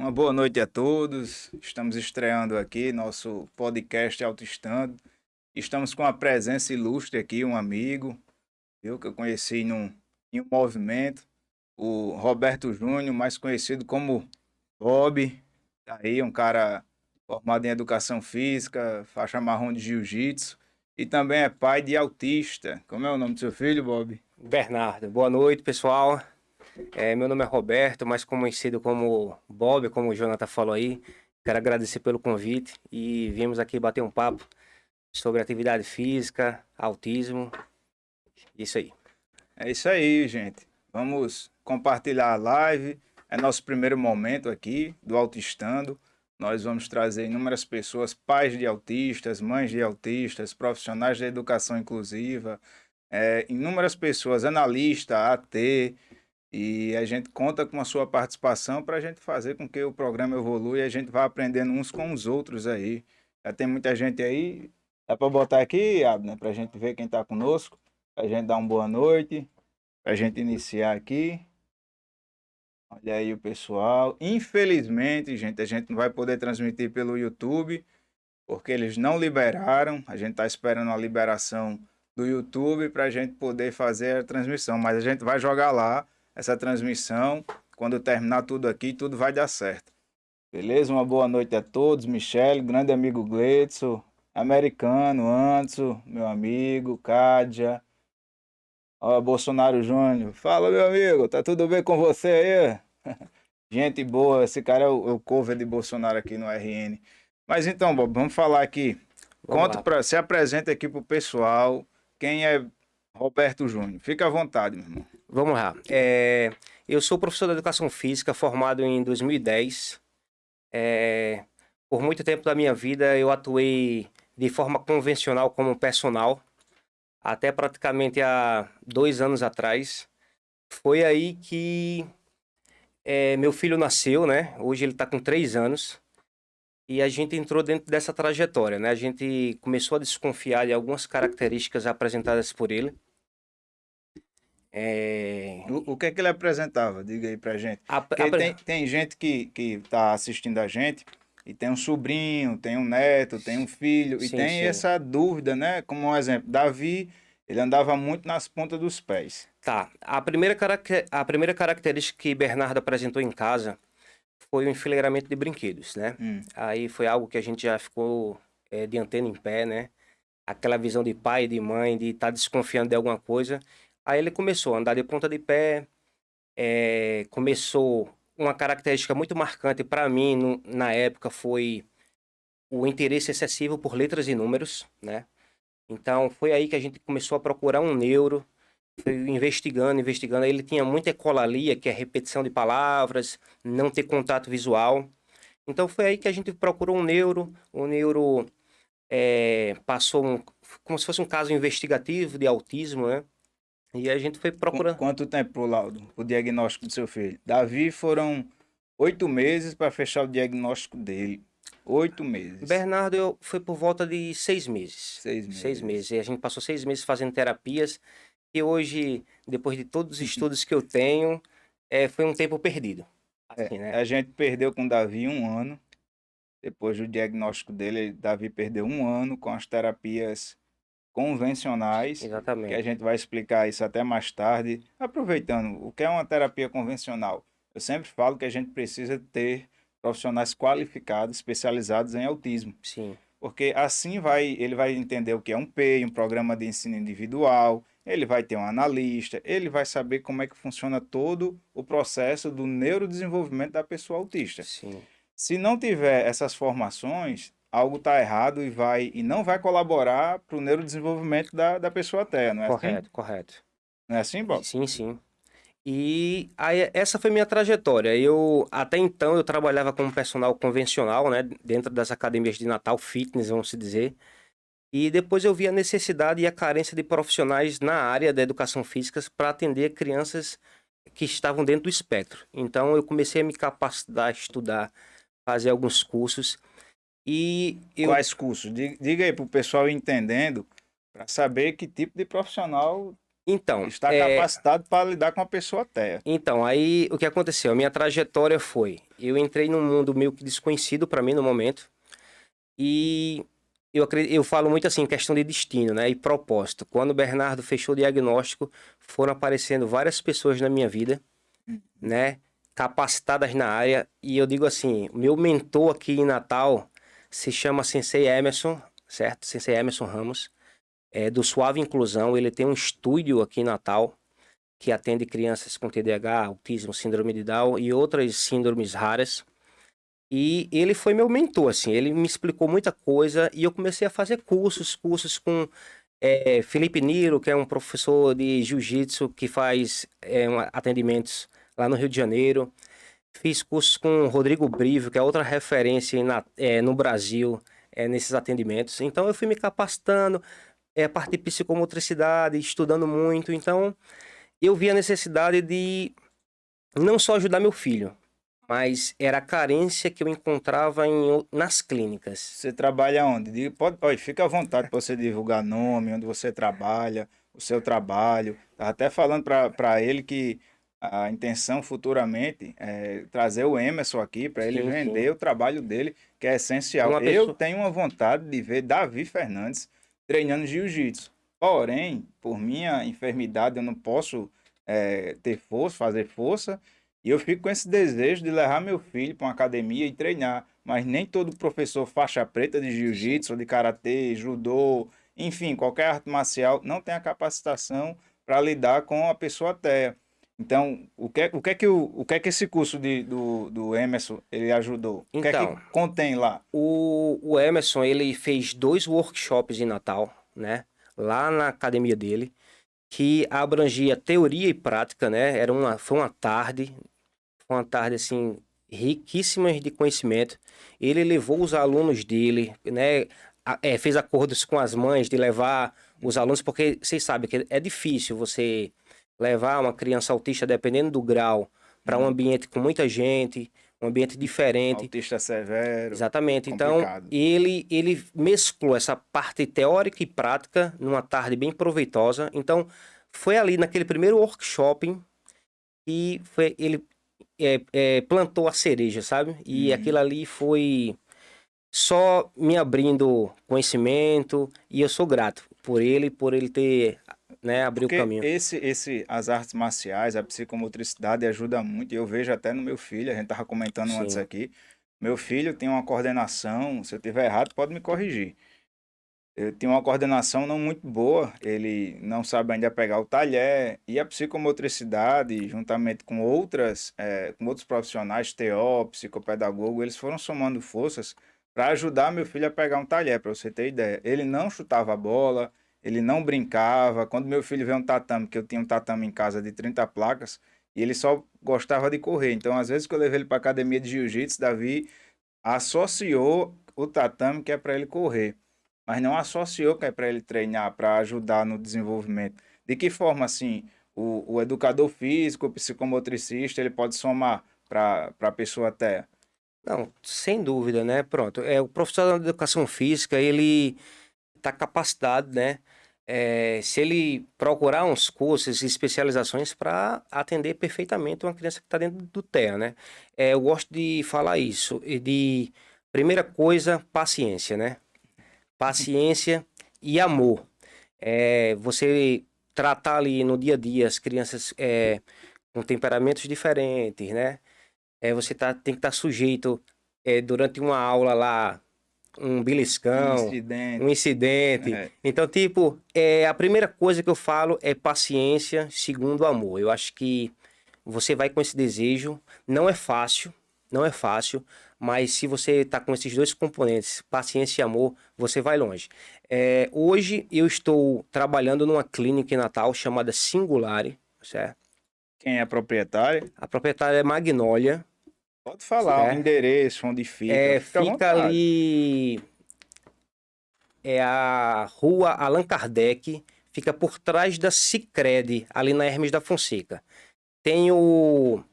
Uma boa noite a todos. Estamos estreando aqui nosso podcast Autoestando. Estamos com a presença ilustre aqui, um amigo, eu que eu conheci em um movimento, o Roberto Júnior, mais conhecido como Bob. Tá aí, um cara formado em educação física, faixa marrom de jiu-jitsu e também é pai de autista. Como é o nome do seu filho, Bob? Bernardo, boa noite, pessoal. Meu nome é Roberto, mais conhecido como Bob, como o Jonathan falou aí. Quero agradecer pelo convite e viemos aqui bater um papo sobre atividade física, autismo, isso aí. É isso aí, gente. Vamos compartilhar a live. É nosso primeiro momento aqui do Autistando. Nós vamos trazer inúmeras pessoas, pais de autistas, mães de autistas, profissionais da educação inclusiva, inúmeras pessoas, analista, AT, e a gente conta com a sua participação para a gente fazer com que o programa evolua e a gente vá aprendendo uns com os outros aí. Já tem muita gente aí. Dá para botar aqui, Abner, para a gente ver quem está conosco, para a gente dar uma boa noite, para a gente iniciar aqui. Olha aí o pessoal. Infelizmente, gente, a gente não vai poder transmitir pelo YouTube, porque eles não liberaram. A gente está esperando a liberação do YouTube para a gente poder fazer a transmissão. Mas a gente vai jogar lá essa transmissão. Quando terminar tudo aqui, tudo vai dar certo. Beleza? Uma boa noite a todos. Michele, grande amigo Gleidson, americano, Anderson, meu amigo, Kádia. Ó, Bolsonaro Júnior. Fala, meu amigo, tá tudo bem com você aí? Gente boa, esse cara é o cover de Bolsonaro aqui no RN. Mas então, Bob, vamos falar aqui. Vamos lá, Se apresenta aqui pro pessoal. Quem é Roberto Júnior? Fica à vontade, meu irmão. vamos lá. Eu sou professor de educação física, formado em 2010. É, por muito tempo da minha vida eu atuei de forma convencional como personal, até praticamente há 2 anos atrás. Foi aí que meu filho nasceu, né? Hoje ele está com 3 anos. E a gente entrou dentro dessa trajetória, né? A gente começou a desconfiar de algumas características apresentadas por ele. É... O que é que ele apresentava? Diga aí pra gente. a- Porque a- tem gente que tá assistindo a gente e tem um sobrinho, tem um neto, tem um filho e Sim, tem sim. essa dúvida, né? Como um exemplo, Davi, ele andava muito nas pontas dos pés. Tá. A primeira característica que Bernardo apresentou em casa foi o enfileiramento de brinquedos, né? Hum. Aí foi algo que a gente já ficou de antena em pé, né? Aquela visão de pai e de mãe, de estar desconfiando de alguma coisa. Aí ele começou a andar de ponta de pé, começou uma característica muito marcante para mim na época foi o interesse excessivo por letras e números, né? Então foi aí que a gente começou a procurar um neuro, foi investigando, investigando. Ele tinha muita ecolalia, que é repetição de palavras, não ter contato visual. Então foi aí que a gente procurou um neuro. O neuro passou como se fosse um caso investigativo de autismo, né? E a gente foi procurando. Quanto tempo pro laudo, o diagnóstico do seu filho? Davi foram 8 meses para fechar o diagnóstico dele. 8 meses. Foi por volta de 6 meses. Seis 6 meses. meses. E a gente passou 6 meses fazendo terapias. E hoje, depois de todos os estudos que eu tenho, foi um tempo perdido. É, Assim, né? a gente perdeu com o Davi um ano. Depois do diagnóstico dele, Davi perdeu um ano com as terapias convencionais, que a Exatamente. gente vai explicar isso até mais tarde. Aproveitando, o que é uma terapia convencional? Eu sempre falo que a gente precisa ter profissionais qualificados, especializados em autismo, Sim, porque assim ele vai entender o que é um PEI, um programa de ensino individual, ele vai ter um analista, ele vai saber como é que funciona todo o processo do neurodesenvolvimento da pessoa autista. sim. Se não tiver essas formações, algo está errado e não vai colaborar para o neurodesenvolvimento da pessoa até, não é assim? Correto, correto. Não é assim, Bob? Sim, sim. E aí, essa foi minha trajetória. Até então, eu trabalhava como personal convencional, né? Dentro das academias de Natal Fitness, vamos se dizer. E depois eu vi a necessidade e a carência de profissionais na área da educação física para atender crianças que estavam dentro do espectro. Então eu comecei a me capacitar, a estudar, fazer alguns cursos e eu Quais cursos? Diga aí para o pessoal ir entendendo, para saber que tipo de profissional Então, Está capacitado para lidar com a pessoa TEA. então, aí o que aconteceu? A minha trajetória foi, eu entrei num mundo meio que desconhecido para mim no momento, e eu falo muito assim, questão de destino, né? E propósito. Quando o Bernardo fechou o diagnóstico, foram aparecendo várias pessoas na minha vida, né? Capacitadas na área. E eu digo assim, o meu mentor aqui em Natal se chama Sensei Emerson, certo? Sensei Emerson Ramos, é do Suave Inclusão. Ele tem um estúdio aqui em Natal que atende crianças com TDAH, autismo, síndrome de Down e outras síndromes raras. E ele foi meu mentor, assim, ele me explicou muita coisa e eu comecei a fazer cursos com Felipe Niro, que é um professor de jiu-jitsu que faz atendimentos lá no Rio de Janeiro. Fiz cursos com Rodrigo Brivio, que é outra referência no Brasil nesses atendimentos. Então eu fui me capacitando, a parte de psicomotricidade, estudando muito. Então eu vi a necessidade de não só ajudar meu filho, mas era a carência que eu encontrava nas clínicas. Você trabalha onde? Pode, olha, fica à vontade para você divulgar nome, onde você trabalha, o seu trabalho. Estava até falando para ele que a intenção futuramente é trazer o Emerson aqui para ele Sim, sim. vender o trabalho dele, que é essencial. Uma Eu pessoa. tenho uma vontade de ver Davi Fernandes treinando jiu-jitsu. Porém, por minha enfermidade, eu não posso ter força, fazer força, e eu fico com esse desejo de levar meu filho para uma academia e treinar. Mas nem todo professor faixa preta de jiu-jitsu, de karatê, judô, enfim, qualquer arte marcial, não tem a capacitação para lidar com a pessoa TEA. Então, o que é que esse curso do Emerson ele ajudou? O que é que Então, contém lá? o Emerson, ele fez 2 workshops em Natal, né? Lá na academia dele, que abrangia teoria e prática, né? Foi uma tarde assim, riquíssima de conhecimento. Ele levou os alunos dele, né? Fez acordos com as mães de levar os alunos, porque vocês sabem que é difícil você levar uma criança autista, dependendo do grau, para um Hum, ambiente com muita gente, um ambiente diferente. autista severo, Exatamente. Então, complicado. ele mesclou essa parte teórica e prática numa tarde bem proveitosa. Então, foi ali naquele primeiro workshop que ele plantou a cereja, sabe? E aquilo Uhum. ali foi só me abrindo conhecimento e eu sou grato por ele ter, né, abrido o Porque caminho. as artes marciais, a psicomotricidade ajuda muito, e eu vejo até no meu filho, a gente tava comentando antes Sim. aqui, meu filho tem uma coordenação, se eu tiver errado, pode me corrigir. Ele tem uma coordenação não muito boa, ele não sabe ainda pegar o talher, e a psicomotricidade, juntamente com outros profissionais, TO, psicopedagogo, eles foram somando forças para ajudar meu filho a pegar um talher, para você ter ideia. Ele não chutava a bola, ele não brincava. Quando meu filho vê um tatame, que eu tinha um tatame em casa de 30 placas, e ele só gostava de correr. Então, às vezes que eu levei ele para academia de jiu-jitsu, Davi associou o tatame que é para ele correr, mas não associou que é para ele treinar, para ajudar no desenvolvimento. De que forma, assim, o educador físico, o psicomotricista, ele pode somar para a pessoa até? Não, sem dúvida, né? Pronto. O profissional de educação física, ele está capacitado, né? Se ele procurar uns cursos e especializações para atender perfeitamente uma criança que está dentro do TEA, né? Eu gosto de falar isso, primeira coisa, paciência, né? Paciência e amor. Você tratar ali no dia a dia as crianças com temperamentos diferentes, né? Tem que estar sujeito durante uma aula lá um beliscão, um Incidente. incidente. É. Então, tipo, a primeira coisa que eu falo é paciência, segundo amor. Eu acho que você vai com esse desejo, não é fácil, não é fácil, mas se você tá com esses dois componentes, paciência e amor, você vai longe. Hoje eu estou trabalhando numa clínica em Natal chamada Singulare, certo? Quem é proprietário? A proprietária é Magnólia, Pode falar o certo? endereço, onde fica, fica à Fica vontade. ali. É a rua Allan Kardec, fica por trás da Sicredi, ali na Hermes da Fonseca. Tem o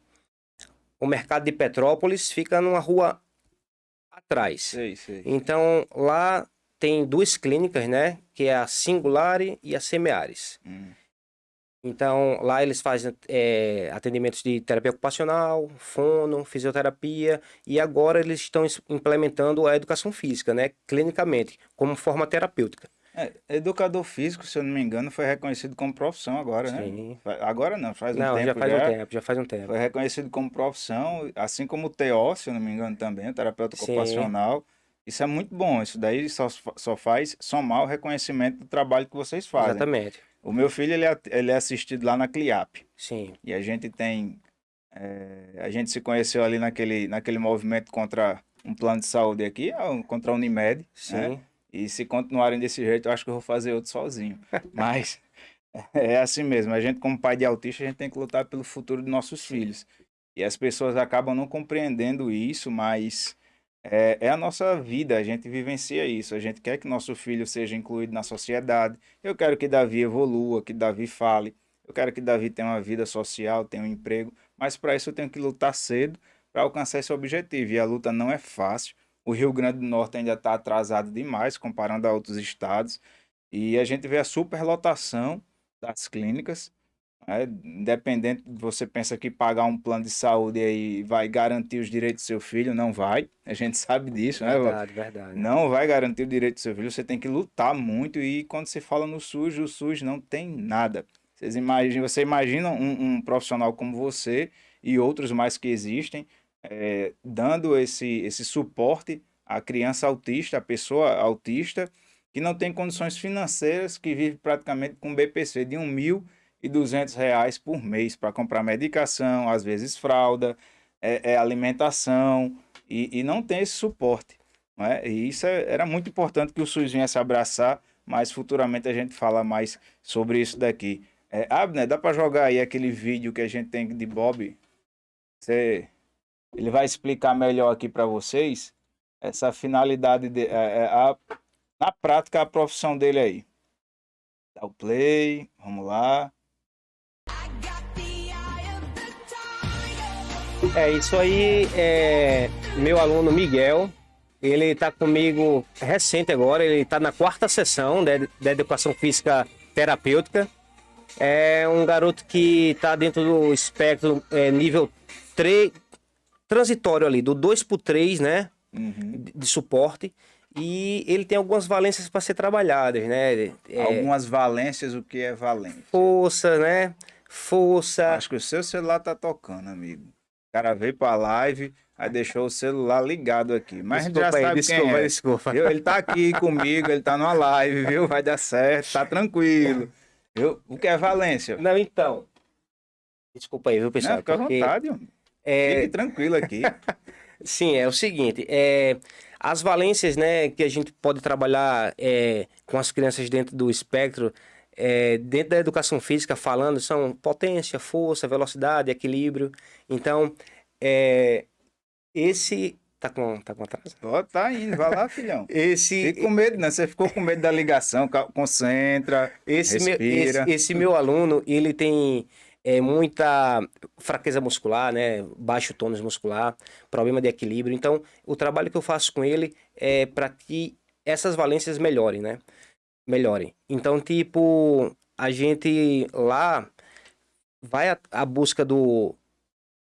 mercado de Petrópolis, fica numa rua atrás. Sei, sei. Então, lá tem 2 clínicas, né? Que é a Singulare e a Semeares. Hum. Então, lá eles fazem atendimentos de terapia ocupacional, fono, fisioterapia, e agora eles estão implementando a educação física, né, clinicamente, como forma terapêutica. Educador físico, se eu não me engano, foi reconhecido como profissão agora, né? Sim. Agora não, faz um Não, já tempo faz um já. tempo, já faz um tempo. Foi reconhecido como profissão, assim como o TO, se eu não me engano também, o terapeuta Sim, ocupacional. Isso é muito bom, isso daí só faz somar o reconhecimento do trabalho que vocês fazem. exatamente. O meu filho, ele é assistido lá na CLIAP, Sim, e a gente tem, a gente se conheceu ali naquele movimento contra um plano de saúde aqui, contra a Unimed, né? sim, E se continuarem desse jeito, eu acho que eu vou fazer outro sozinho. Mas é assim mesmo, a gente como pai de autista, a gente tem que lutar pelo futuro dos nossos sim. filhos. E as pessoas acabam não compreendendo isso, mas é a nossa vida, a gente vivencia isso. A gente quer que nosso filho seja incluído na sociedade. Eu quero que Davi evolua, que Davi fale. Eu quero que Davi tenha uma vida social, tenha um emprego. Mas para isso eu tenho que lutar cedo para alcançar esse objetivo. E a luta não é fácil. O Rio Grande do Norte ainda está atrasado demais comparando a outros estados. E a gente vê a superlotação das clínicas. Independente de você pensa que pagar um plano de saúde aí vai garantir os direitos do seu filho, não vai. A gente sabe disso, né, Valdo? Verdade, verdade. Não vai garantir o direito do seu filho. Você tem que lutar muito. E quando se fala no SUS, o SUS não tem nada. Você imagina um profissional como você e outros mais que existem, dando esse suporte à criança autista, à pessoa autista, que não tem condições financeiras, que vive praticamente com BPC de R$ 1.200 por mês para comprar medicação, às vezes fralda, alimentação, e não tem esse suporte. Não é? E isso era muito importante que o SUS viesse abraçar, mas futuramente a gente fala mais sobre isso daqui. Abner, dá para jogar aí aquele vídeo que a gente tem de Bob? Você, ele vai explicar melhor aqui para vocês essa finalidade, na prática, a profissão dele aí. Dá o play, vamos lá. Isso aí é meu aluno Miguel. Ele está comigo recente agora, ele está na quarta sessão da educação física terapêutica. É um garoto que está dentro do espectro nível 3, transitório ali, do 2 por 3, né? Uhum. De suporte. E ele tem algumas valências para ser trabalhadas, né? Algumas valências, o que é valência? Força, né? Força. Acho que o seu celular tá tocando, amigo. O cara veio pra live, aí deixou o celular ligado aqui. Mas a gente já Desculpa aí, sabe quem desculpa, é. desculpa. Viu? Ele tá aqui comigo, ele tá numa live, viu? Vai dar certo, tá tranquilo. Viu? O que é valência? Não, então. Desculpa aí, viu, Não, pessoal? fica à Porque vontade, homem. Fique é, tranquilo aqui. sim, é o seguinte, as valências, né, que a gente pode trabalhar com as crianças dentro do espectro, dentro da educação física falando, são potência, força, velocidade, equilíbrio. Então, esse tá com atraso? Ó, tá indo, vai lá, filhão. Fica com Esse medo, não. Você ficou com medo da ligação, concentra, esse meu, esse, respira. esse meu aluno, ele tem muita fraqueza muscular, né? Baixo tônus muscular, problema de equilíbrio. Então, o trabalho que eu faço com ele é para que essas valências melhorem, né? Melhorem. Então, tipo, a gente lá vai à busca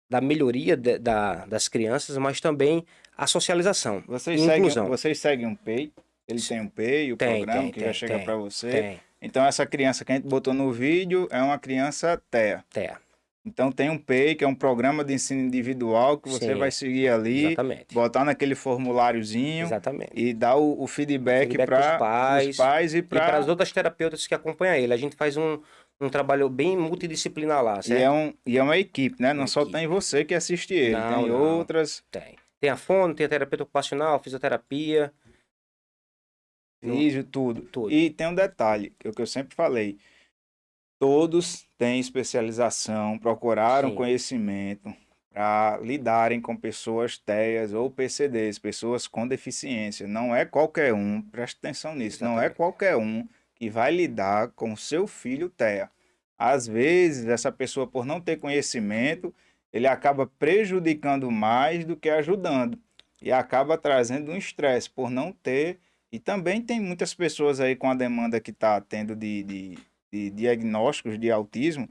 da melhoria das crianças, mas também a socialização Vocês e seguem, inclusão. vocês seguem um PEI? Ele tem um PEI, o Tem, programa tem, que já tem, chega para tem, você. tem, Então essa criança que a gente botou no vídeo é uma criança TEA. tem. Então tem um PEI, que é um programa de ensino individual que você vai Sim, seguir ali, exatamente. botar naquele formuláriozinho Exatamente. e dar o feedback Feedback para os para os pais pais e e para as para. outras terapeutas que acompanham ele. A gente faz um trabalho bem multidisciplinar lá, certo? E é uma equipe, né? Uma Não só tem equipe. você que assiste ele, Não, tem não. outras. Tem. Tem a fono, tem a terapeuta ocupacional, fisioterapia, no, Físio, tudo. tudo. E tem um detalhe, que é o que eu sempre falei. Todos têm especialização, procuraram Sim, conhecimento para lidarem com pessoas TEAs ou PCDs, pessoas com deficiência. Não é qualquer um, preste atenção nisso, não é exatamente. qualquer um que vai lidar com seu filho TEA. Às vezes, essa pessoa, por não ter conhecimento, ele acaba prejudicando mais do que ajudando. E acaba trazendo um estresse por não ter. E também tem muitas pessoas aí com a demanda que está tendo de de diagnósticos de autismo,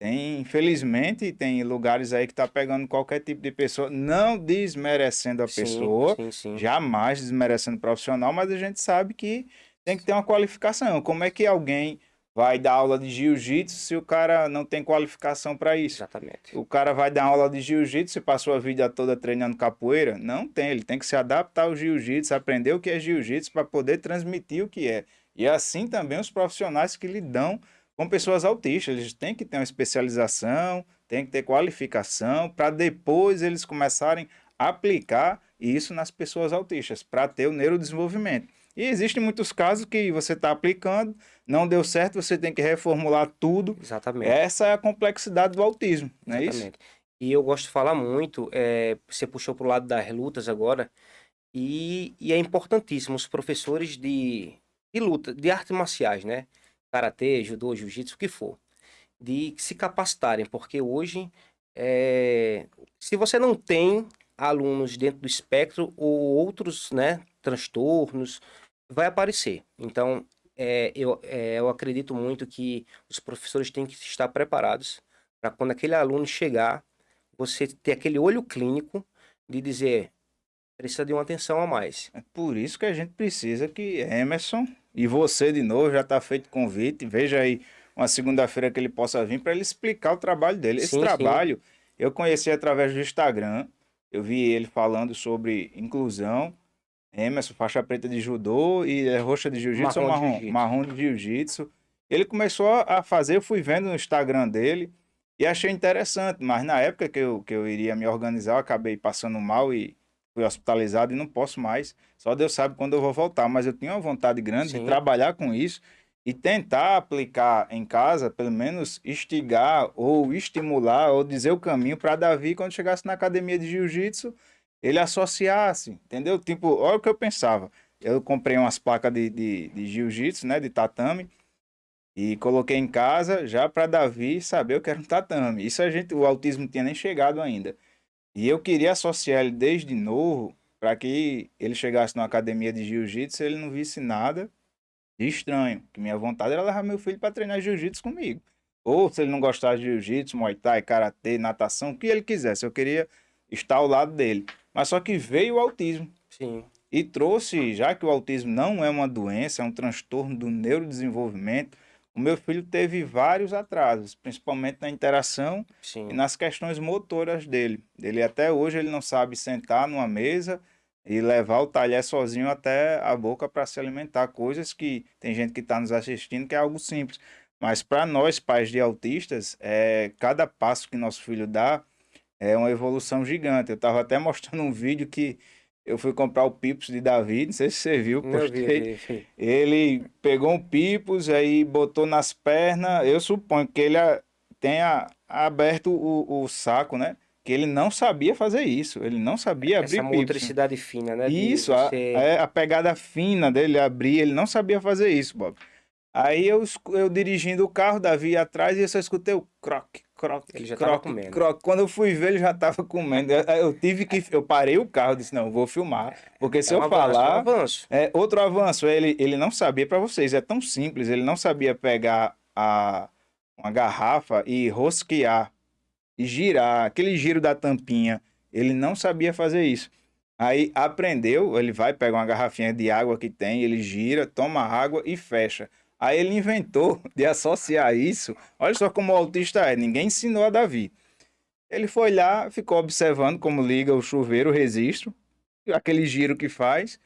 infelizmente, tem lugares aí que tá pegando qualquer tipo de pessoa, não desmerecendo a Sim, pessoa, sim, sim. jamais desmerecendo o profissional, mas a gente sabe que tem que ter uma qualificação. Como é que alguém vai dar aula de jiu-jitsu se o cara não tem qualificação para isso? Exatamente. O cara vai dar aula de jiu-jitsu e passou a vida toda treinando capoeira? Não tem, ele tem que se adaptar ao jiu-jitsu, aprender o que é jiu-jitsu para poder transmitir o que é. E assim também os profissionais que lidam com pessoas autistas, eles têm que ter uma especialização, têm que ter qualificação para depois eles começarem a aplicar isso nas pessoas autistas, para ter o neurodesenvolvimento. E existem muitos casos que você está aplicando, não deu certo, você tem que reformular tudo. Exatamente. Essa é a complexidade do autismo, não é isso? Exatamente. E eu gosto de falar muito, você puxou para o lado das lutas agora, e é importantíssimo os professores de luta, de artes marciais, né? Karatê, judô, jiu-jitsu, o que for, de se capacitarem, porque hoje, se você não tem alunos dentro do espectro ou outros, né, transtornos, vai aparecer. Então, eu acredito muito que os professores têm que estar preparados para quando aquele aluno chegar, você ter aquele olho clínico de dizer, precisa de uma atenção a mais. É por isso que a gente precisa que Emerson e você de novo já está feito convite. Veja aí uma segunda-feira que ele possa vir para ele explicar o trabalho dele. Esse Sim, sim. trabalho eu conheci através do Instagram. Eu vi ele falando sobre inclusão. Emerson, faixa preta de judô e é roxa de jiu-jitsu ou Marrom de marrom? jiu-jitsu. Marrom de jiu-jitsu. Ele começou a fazer, eu fui vendo no Instagram dele e achei interessante, mas na época que eu iria me organizar, eu acabei passando mal e fui hospitalizado e não posso mais. Só Deus sabe quando eu vou voltar, mas eu tinha uma vontade grande de Sim, trabalhar com isso e tentar aplicar em casa, pelo menos instigar ou estimular ou dizer o caminho para Davi quando chegasse na academia de jiu-jitsu ele associasse, entendeu? Tipo, olha o que eu pensava. Eu comprei umas placas de jiu-jitsu, né, de tatame, e coloquei em casa já para Davi saber o que era um tatame. Isso o autismo não tinha nem chegado ainda. E eu queria associar ele desde novo para que ele chegasse numa academia de jiu-jitsu e ele não visse nada de estranho. Que minha vontade era levar meu filho para treinar jiu-jitsu comigo. Ou se ele não gostasse de jiu-jitsu, muay thai, karatê, natação, o que ele quisesse, eu queria estar ao lado dele. Mas só que veio o autismo sim, e trouxe, já que o autismo não é uma doença, é um transtorno do neurodesenvolvimento, o meu filho teve vários atrasos, principalmente na interação e sim. nas questões motoras dele. Ele até hoje ele não sabe sentar numa mesa e levar o talher sozinho até a boca para se alimentar, coisas que tem gente que está nos assistindo que é algo simples. Mas para nós, pais de autistas, cada passo que nosso filho dá é uma evolução gigante. Eu estava até mostrando um vídeo que eu fui comprar o Pipos de Davi, não sei se você viu, Eu vi, postei. vi, vi. Ele pegou um Pipos, aí botou nas pernas. Eu suponho que ele tenha aberto o saco, né? Que ele não sabia fazer isso. Ele não sabia abrir Essa Pipos. motricidade fina, né? De Isso, você. a pegada fina dele abrir, ele não sabia fazer isso, Bob. Aí eu dirigindo o carro, Davi ia atrás e eu só escutei o croque, croque, Ele já tava croque, comendo. croque. Quando eu fui ver, ele já tava comendo. Eu parei o carro, disse, não, eu vou filmar, porque se É um eu avanço, é um falar, avanço. outro avanço, ele não sabia para vocês, é tão simples, ele não sabia pegar uma garrafa e rosquear e girar, aquele giro da tampinha, ele não sabia fazer isso. Aí aprendeu, ele vai pegar uma garrafinha de água que tem, ele gira, toma água e fecha. Aí ele inventou de associar isso. Olha só como o autista é, ninguém ensinou a Davi. Ele foi lá, ficou observando como liga o chuveiro, o registro, aquele giro que faz.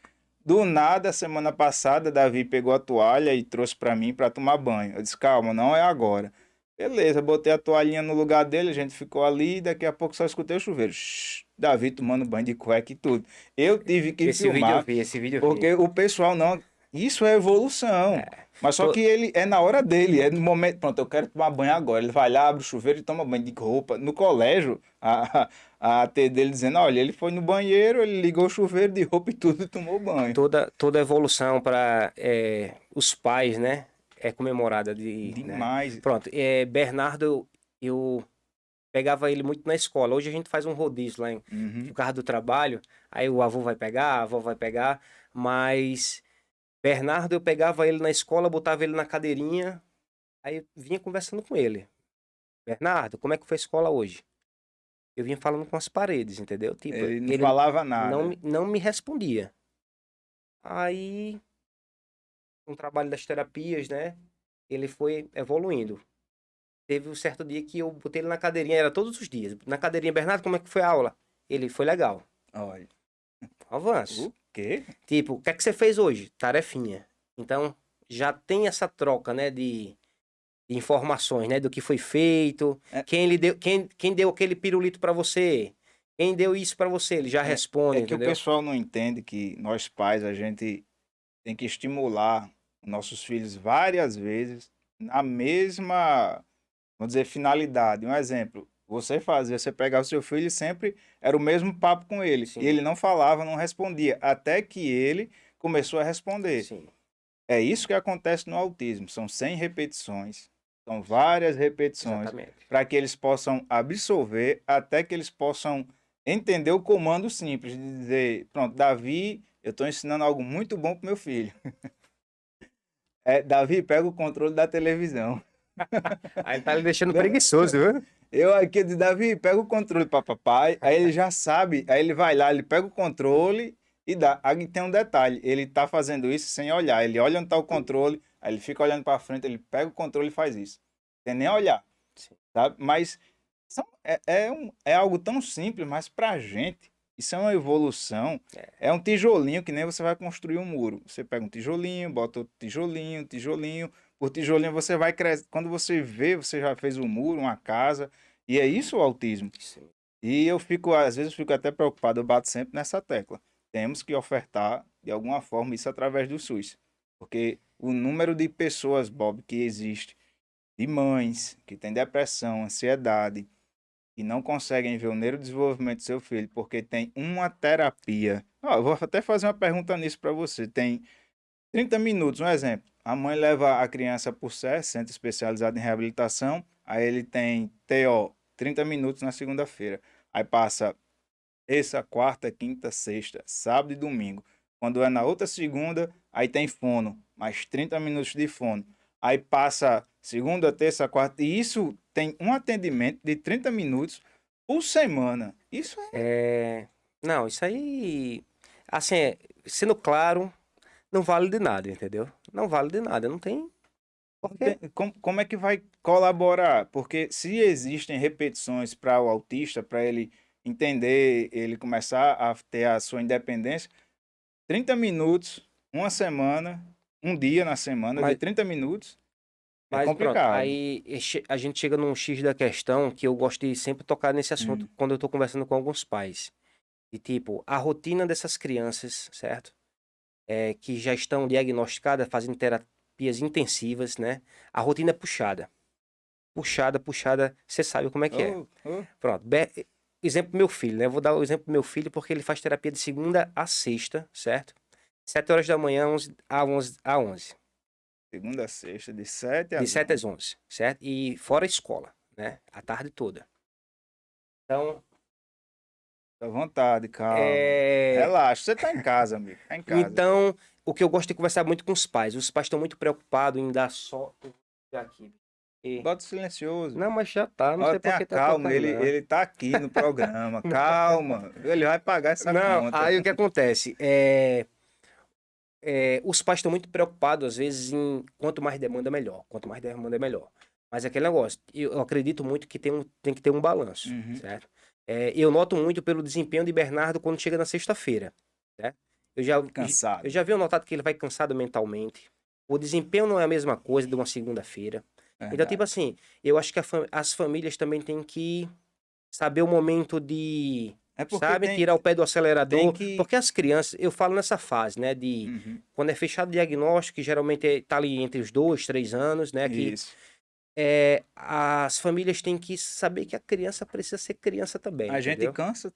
Do nada, semana passada, Davi pegou a toalha e trouxe para mim para tomar banho. Eu disse: calma, não é agora. Beleza, botei a toalhinha no lugar dele, a gente ficou ali, daqui a pouco só escutei o chuveiro. Shhh, Davi tomando banho de cueca e tudo. Eu tive que Esse vídeo eu filmar, vi, esse vídeo eu vi. porque o pessoal não. Isso é evolução. É, Mas só tô- que ele é na hora dele, é no momento. Pronto, eu quero tomar banho agora. Ele vai lá, abre o chuveiro e toma banho de roupa. No colégio, a T dele dizendo: olha, ele foi no banheiro, ele ligou o chuveiro de roupa e tudo e tomou banho. toda evolução para os pais, né? É comemorada né? Demais. Pronto, Bernardo, eu pegava ele muito na escola. Hoje a gente faz um rodízio lá por Uhum. causa do trabalho. Aí o avô vai pegar, a avó vai pegar. Mas Bernardo, eu pegava ele na escola, botava ele na cadeirinha. Aí eu vinha conversando com ele. Bernardo, como é que foi a escola hoje? Eu vinha falando com as paredes, entendeu? Tipo, Ele não ele falava não, nada. não me respondia. Aí, com o trabalho das terapias, né? Ele foi evoluindo. Teve um certo dia que eu botei ele na cadeirinha, era todos os dias. Na cadeirinha, Bernardo, como é que foi a aula? Ele foi legal. Olha, Avanço. o quê? Tipo, o que é que você fez hoje? Tarefinha. Então, já tem essa troca, né, de informações, né, do que foi feito, É, quem deu aquele pirulito pra você, quem deu isso pra você, ele já é, responde, é que o entendeu? pessoal não entende que nós pais, a gente tem que estimular nossos filhos várias vezes na mesma, vamos dizer, finalidade. Um exemplo, você pegar o seu filho e sempre era o mesmo papo com ele. E Sim, ele não falava, não respondia, até que ele começou a responder. sim, É isso que acontece no autismo. São 100 repetições, são várias repetições, exatamente. para que eles possam absorver, até que eles possam entender o comando simples de dizer: pronto, Davi, eu estou ensinando algo muito bom para meu filho. É, Davi, pega o controle da televisão. Aí tá lhe deixando Né? preguiçoso, viu? Eu aqui de Davi, pega o controle para papai. Aí ele já sabe, aí ele vai lá, ele pega o controle e dá. Aí tem um detalhe, ele tá fazendo isso sem olhar. Ele olha onde tá o controle, aí ele fica olhando para frente, ele pega o controle e faz isso. Sem nem olhar, Sim. sabe? Mas é algo tão simples, mas pra gente, isso é uma evolução. É um tijolinho que nem você vai construir um muro. Você pega um tijolinho, bota outro tijolinho, tijolinho. Por tijolinho você vai crescer. Quando você vê, você já fez um muro, uma casa. E é isso o autismo. Sim. E eu fico, às vezes, eu fico até preocupado, eu bato sempre nessa tecla. Temos que ofertar, de alguma forma, isso através do SUS. Porque o número de pessoas, Bob, que existe, de mães que têm depressão, ansiedade, e não conseguem ver o neurodesenvolvimento do seu filho porque tem uma terapia. Ó, eu vou até fazer uma pergunta nisso para você. Tem 30 minutos, um exemplo. A mãe leva a criança para o SES, Centro Especializado em Reabilitação. Aí ele tem TO, 30 minutos na segunda-feira. Aí passa terça, quarta, quinta, sexta, sábado e domingo. Quando é na outra segunda, aí tem fono, mais 30 minutos de fono. Aí passa segunda, terça, quarta, e isso tem um atendimento de 30 minutos por semana. Isso É... Não, isso aí, assim, sendo claro, não vale de nada, entendeu? Não vale de nada, não tem porquê. como é que vai colaborar? Porque se existem repetições para o autista, para ele entender, ele começar a ter a sua independência, 30 minutos, uma semana, um dia na semana de Mas, 30 minutos é mas pronto, complicado. aí a gente chega num X da questão que eu gosto de sempre tocar nesse assunto Hum. quando eu tô conversando com alguns pais. E tipo, a rotina dessas crianças, certo? Que já estão diagnosticadas, fazendo terapias intensivas, né? A rotina é puxada. Puxada, puxada, você sabe como é que é. Oh, oh. Pronto, exemplo meu filho, né? Eu vou dar o exemplo do meu filho porque ele faz terapia de segunda a sexta, certo? 7 horas da manhã, 11 a 11. Segunda a sexta, de 7 De às 7 às 11. 11, certo? E fora a escola, né? A tarde toda. Então, Fica à vontade, calma. é... Relaxa, você tá em casa, amigo. Tá em casa. Então, o que eu gosto de conversar muito com os pais estão muito preocupados em dar só... Aqui. E... Bota silencioso. Não, mas já tá, não Ó, sei por tenha que tá calma, tocando, ele, não. ele tá aqui no programa. Calma, ele vai pagar essa Não, conta. aí o que acontece? Os pais estão muito preocupados, às vezes, em quanto mais demanda, melhor. Quanto mais demanda, melhor. Mas é aquele negócio, eu acredito muito que tem que ter um balanço, Uhum. certo? Eu noto muito pelo desempenho de Bernardo quando chega na sexta-feira, né? Eu já, eu Cansado. já venho notado que ele vai cansado mentalmente. O desempenho não é a mesma coisa de uma segunda-feira. Então, tipo Verdade. assim, eu acho que as famílias também têm que saber o momento de, É porque sabe, tirar o pé do tem acelerador, que. porque as crianças, eu falo nessa fase, né, de Uhum. quando é fechado o diagnóstico, que geralmente tá ali entre os 2, 3 anos, né, que Isso. as famílias têm que saber que a criança precisa ser criança também, A gente entendeu? cansa.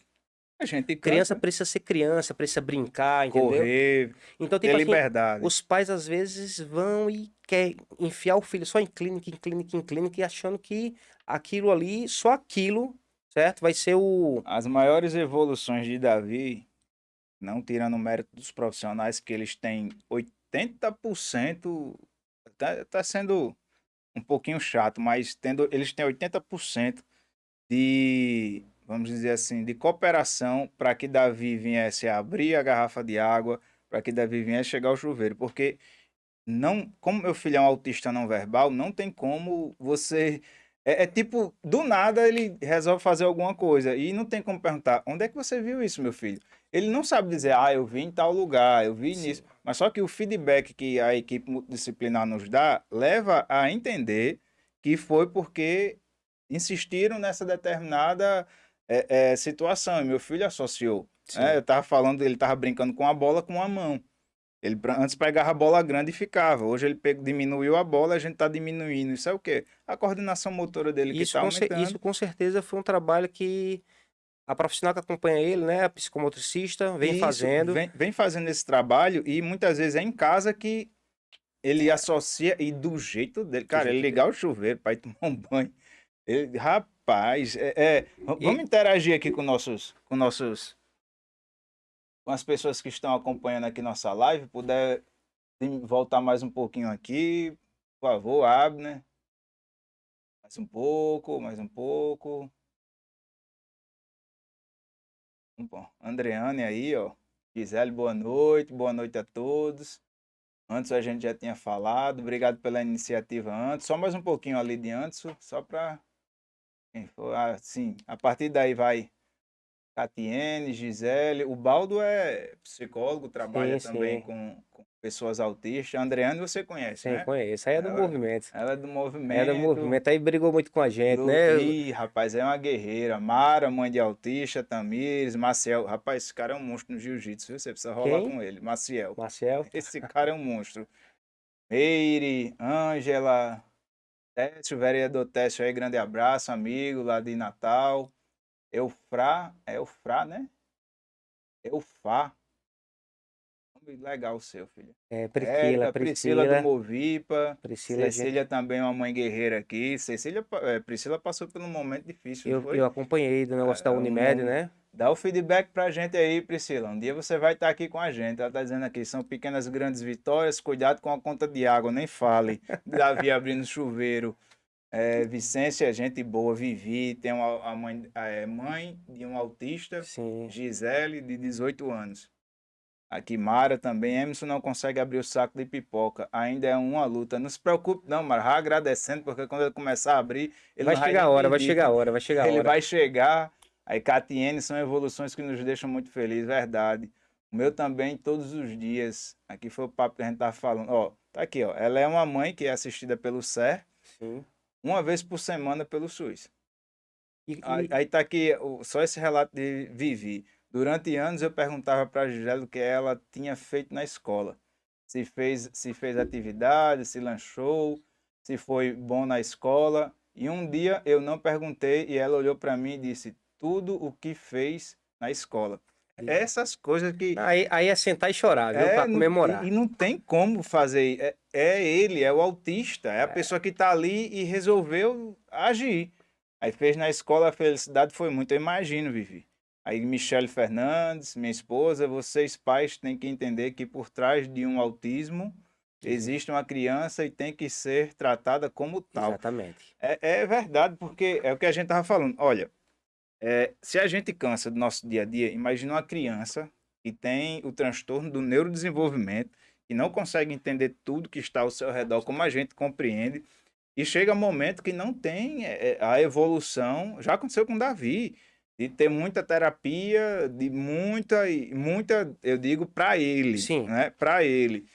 A gente Criança cansa. precisa ser criança, precisa brincar, entendeu? Correr, Então, ter tipo assim, liberdade. os pais às vezes vão e quer enfiar o filho só em clínica, em clínica, em clínica, e achando que aquilo ali, só aquilo, certo? Vai ser o. As maiores evoluções de Davi, não tirando o mérito dos profissionais, que eles têm 80%, tá sendo um pouquinho chato, mas eles têm 80% de, vamos dizer assim, de cooperação para que Davi viesse a abrir a garrafa de água, para que Davi viesse chegar ao chuveiro, porque não, como meu filho é um autista não verbal, não tem como você. É tipo, do nada ele resolve fazer alguma coisa e não tem como perguntar: onde é que você viu isso, meu filho? Ele não sabe dizer, eu vi em tal lugar, eu vi Sim. nisso. Mas só que o feedback que a equipe multidisciplinar nos dá leva a entender que foi porque insistiram nessa determinada situação. E meu filho associou. Sim. Eu tava falando, ele tava brincando com a bola com a mão. Ele antes pegava a bola grande e ficava. Hoje ele diminuiu a bola, a gente está diminuindo. Isso é o quê? A coordenação motora dele que está Isso aumentando. com certeza foi um trabalho que a profissional que acompanha ele, né, a psicomotricista, vem E isso fazendo. vem fazendo esse trabalho e muitas vezes é em casa que ele associa e do jeito dele. Do Cara, ele jeito dele. ligar o chuveiro para ir tomar um banho. Rapaz, vamos E interagir aqui com as pessoas que estão acompanhando aqui nossa live. Puder voltar mais um pouquinho aqui, por favor, Abner. Mais um pouco, mais um pouco. Bom, Andreane aí, ó. Gisele, boa noite a todos. Antes a gente já tinha falado, obrigado pela iniciativa antes. Só mais um pouquinho ali de antes, só para quem for. Sim, a partir daí vai Catiene, Gisele. O Baldo é psicólogo, trabalha sim, também sim. com pessoas autistas. A Andreane você conhece, Sim, né? conheço. Aí é do Ela, movimento. ela é do Aí é do movimento. movimento. Aí brigou muito com a gente, né? Ih, rapaz, é uma guerreira. Mara, mãe de autista, Tamires, Maciel. Rapaz, esse cara é um monstro no jiu-jitsu, viu? Você precisa rolar Quem? com ele. Maciel. Marcel. Esse cara é um monstro. Meire, Ângela, Técio, vereador Técio aí, grande abraço, amigo lá de Natal. Eufrá, né? Eufá. Nome legal o seu, filho. É, Érica, Priscila do Priscila. Movipa. Priscila, gente. Cecília também, uma mãe guerreira aqui. Priscila passou por um momento difícil, não Eu foi? acompanhei do negócio da Unimed, né? Dá o feedback pra gente aí, Priscila. Um dia você vai estar aqui com a gente. Ela tá dizendo aqui, são pequenas grandes vitórias, cuidado com a conta de água, nem fale. Davi abrindo chuveiro. Vicência, gente boa, Vivi, tem a mãe, mãe de um autista, Sim. Gisele, de 18 anos. Aqui, Mara também. Emerson não consegue abrir o saco de pipoca. Ainda é uma luta. Não se preocupe, não, Mara. Vá agradecendo, porque quando ele começar a abrir, ele Vai não vai chegar nem a hora, vai pedir. chegar a hora, vai chegar a Ele hora. vai chegar. Aí, Catiene, são evoluções que nos deixam muito felizes, verdade. O meu também, todos os dias. Aqui foi o papo que a gente tava falando. Ó, tá aqui, ó. Ela é uma mãe que é assistida pelo SER, Sim. uma vez por semana pelo SUS. Aí, E aí tá aqui só esse relato de Vivi. Durante anos eu perguntava para a Gisele o que ela tinha feito na escola. Se fez atividade, se lanchou, se foi bom na escola. E um dia eu não perguntei e ela olhou para mim e disse tudo o que fez na escola. Essas coisas que aí é sentar e chorar, viu? Pra e comemorar. não tem como fazer. Ele, é o autista, é a pessoa que está ali e resolveu agir. Aí fez na escola, a felicidade foi muito, eu imagino, Vivi. Aí Michele Fernandes, minha esposa, vocês pais têm que entender que por trás de um autismo Existe. existe uma criança e tem que ser tratada como tal. Exatamente. É verdade, porque é o que a gente estava falando. Olha, se a gente cansa do nosso dia a dia, imagina uma criança que tem o transtorno do neurodesenvolvimento, que não consegue entender tudo que está ao seu redor, como a gente compreende, e chega um momento que não tem a evolução. Já aconteceu com Davi, de ter muita terapia, de muita, eu digo, para ele, Sim. né? Para ele.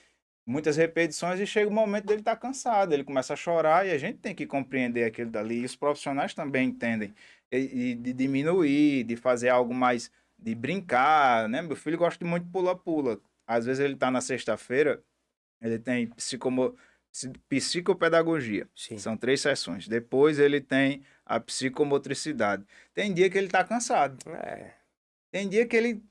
Muitas repetições e chega o momento dele estar cansado, ele começa a chorar e a gente tem que compreender aquilo dali. E os profissionais também entendem. E de diminuir, de fazer algo mais, de brincar, né? Meu filho gosta muito de pula-pula. Às vezes ele está na sexta-feira, ele tem psicopedagogia. Sim. São 3 sessões. Depois ele tem a psicomotricidade. Tem dia que ele está cansado. É. Tem dia que ele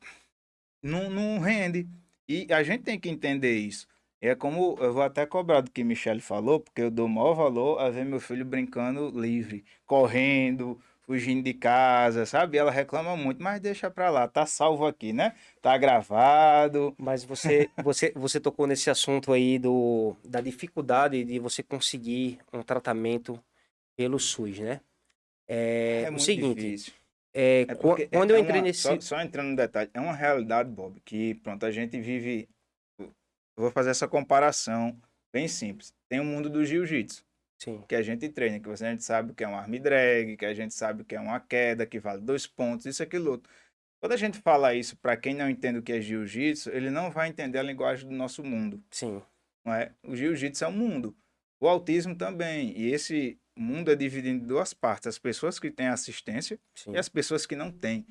não rende. E a gente tem que entender isso. É como eu vou até cobrar do que Michele falou, porque eu dou maior valor a ver meu filho brincando livre, correndo, fugindo de casa, sabe? Ela reclama muito, mas deixa pra lá, tá salvo aqui, né? Tá gravado. Mas você tocou nesse assunto aí da dificuldade de você conseguir um tratamento pelo SUS, né? É É o muito seguinte, difícil. É porque quando eu é entrei uma. Só, nesse. só entrando no detalhe, é uma realidade, Bob, que pronto, a gente vive. Eu vou fazer essa comparação bem simples. Tem o mundo do jiu-jitsu, Sim, que a gente treina, que a gente sabe o que é um arm drag, que a gente sabe o que é uma queda, que vale 2 pontos, isso, aquilo, outro. Quando a gente fala isso para quem não entende o que é jiu-jitsu, ele não vai entender a linguagem do nosso mundo, sim, não é? O jiu-jitsu é um mundo. O autismo também. E esse mundo é dividido em duas partes: as pessoas que têm assistência e sim. as pessoas que não têm.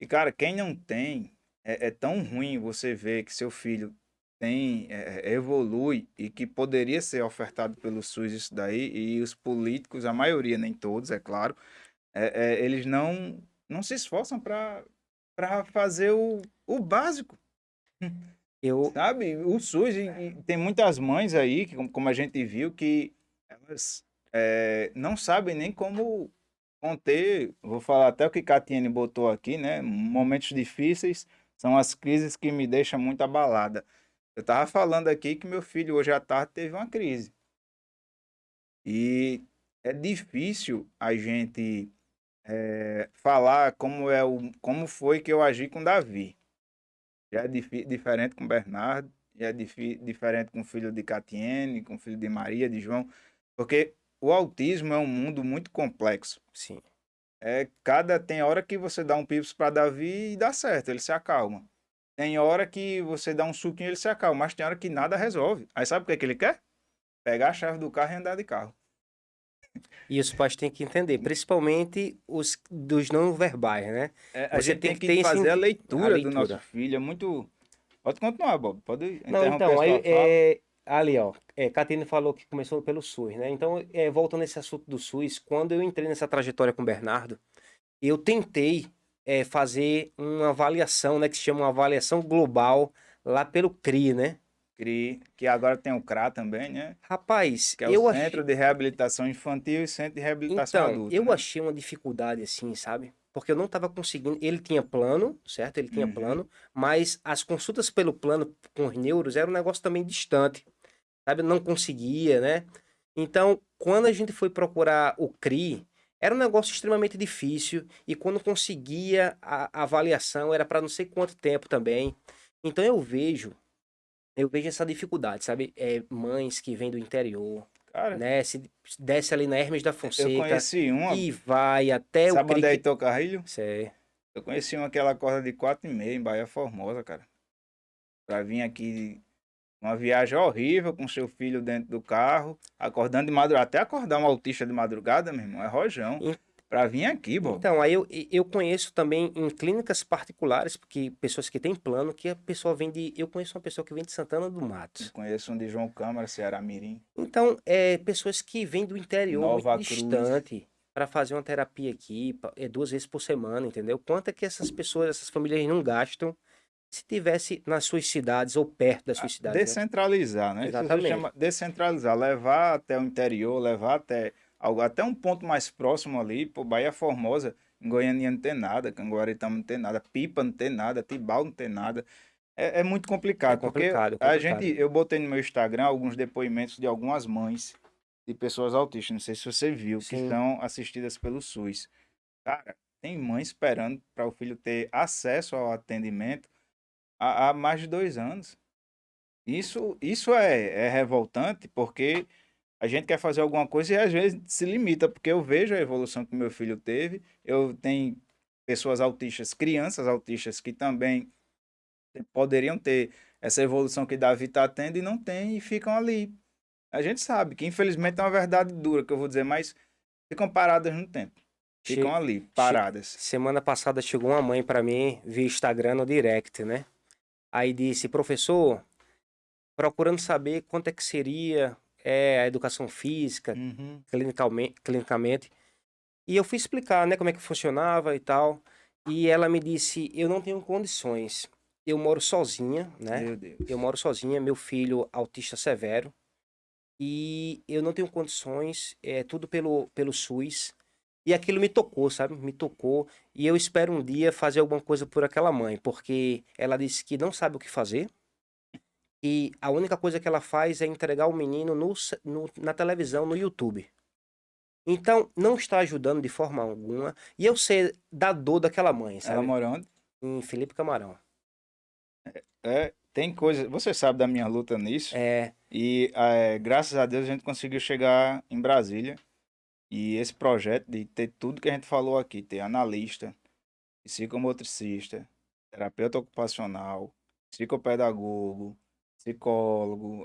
E, cara, quem não tem, é tão ruim você ver que seu filho evolui e que poderia ser ofertado pelo SUS isso daí, e os políticos, a maioria, nem todos, é claro, eles não se esforçam para fazer o básico, Eu, sabe? O SUS, e tem muitas mães aí, que, como a gente viu, que elas não sabem nem como conter, vou falar até o que Catiene botou aqui, né? Momentos difíceis são as crises que me deixam muito abalada. Eu tava falando aqui que meu filho hoje à tarde teve uma crise. E é difícil a gente falar como foi que eu agi com Davi. Já é diferente com Bernardo, já é diferente com o filho de Catiene, com o filho de Maria, de João, porque o autismo é um mundo muito complexo. sim. Tem hora que você dá um pips para Davi e dá certo, ele se acalma. Tem hora que você dá um suquinho e ele se acalma, mas tem hora que nada resolve. Aí sabe o que é que ele quer? Pegar a chave do carro e andar de carro. E os pais têm que entender, principalmente os dos não verbais, né? A Você gente tem tem que que ter fazer a a leitura do nosso leitura. filho. É muito. Pode continuar, Bob. Pode Não, interromper a então, sua fala. ali, ó, Catine falou que começou pelo SUS, né? Então, voltando nesse assunto do SUS, quando eu entrei nessa trajetória com o Bernardo, eu tentei fazer uma avaliação, né, que se chama uma avaliação global lá pelo CRI, né? Que agora tem o CRA também, né? Rapaz, Que é o eu Centro achei, de Reabilitação Infantil e Centro de Reabilitação então, Adulta, eu né? achei uma dificuldade assim, sabe? Porque eu não estava conseguindo. Ele tinha plano, certo? Ele tinha Uhum. plano, mas as consultas pelo plano com os neuros era um negócio também distante, sabe? Eu não conseguia, né? Então, quando a gente foi procurar o CRI, era um negócio extremamente difícil e quando conseguia a avaliação era para não sei quanto tempo também. Então eu vejo essa dificuldade, sabe? Mães que vêm do interior, Cara, né? Se desce ali na Hermes da eu Fonseca conheci uma. e vai até o Sabe onde é Crique. Heitor Carrilho? Cé, Eu conheci uma que ela acorda de 4h30 em Bahia Formosa, cara. Pra vir aqui, uma viagem horrível com seu filho dentro do carro, acordando de madrugada. Até acordar um autista de madrugada, meu irmão, é rojão. En- Pra vir aqui, Bob. Então, aí eu conheço também em clínicas particulares, porque pessoas que têm plano, que a pessoa vem de. Eu conheço uma pessoa que vem de Santana do Eu Mato. conheço um de João Câmara, Ceará Mirim, Então, pessoas que vêm do interior muito Nova Cruz. distante para fazer uma terapia aqui, 2 vezes por semana, entendeu? Quanto é que essas pessoas, essas famílias não gastam se tivesse nas suas cidades ou perto das suas cidades, né? Descentralizar, né? Isso você Exatamente. chama descentralizar, levar até o interior, levar até um ponto mais próximo ali, pô, Bahia Formosa, em Goiânia não tem nada, Canguaritama não tem nada, Pipa não tem nada, Tibau não tem nada. É muito É complicado, porque complicado, é a gente, complicado. eu botei no meu Instagram alguns depoimentos de algumas mães de pessoas autistas, não sei se você viu, que Sim, são assistidas pelo SUS. Cara, tem mãe esperando para o filho ter acesso ao atendimento há mais de 2 anos. Isso é revoltante porque a gente quer fazer alguma coisa e às vezes se limita, porque eu vejo a evolução que meu filho teve. Eu tenho pessoas autistas, crianças autistas que também poderiam ter essa evolução que Davi está tendo e não tem e ficam ali. A gente sabe que infelizmente é uma verdade dura que eu vou dizer, mas ficam paradas no tempo. Ficam Che- ali, che- paradas. Semana passada chegou uma mãe para mim via Instagram no direct, né? Aí disse, professor, procurando saber quanto é que seria a educação física, Uhum. clinicamente. E eu fui explicar, né, como é que funcionava e tal. E ela me disse, eu não tenho condições. Eu moro sozinha, né? Meu Eu Deus. moro sozinha, meu filho autista severo. E eu não tenho condições, tudo pelo SUS. E aquilo me tocou, sabe? Me tocou. E eu espero um dia fazer alguma coisa por aquela mãe, porque ela disse que não sabe o que fazer. E a única coisa que ela faz é entregar o menino na televisão, no YouTube. Então, não está ajudando de forma alguma. E eu sei da dor daquela mãe, Ela sabe? mora onde? Em Felipe Camarão. Tem coisa, você sabe da minha luta nisso, É, e graças a Deus a gente conseguiu chegar em Brasília. E esse projeto de ter tudo que a gente falou aqui, ter analista, psicomotricista, terapeuta ocupacional, psicopedagogo, psicólogo,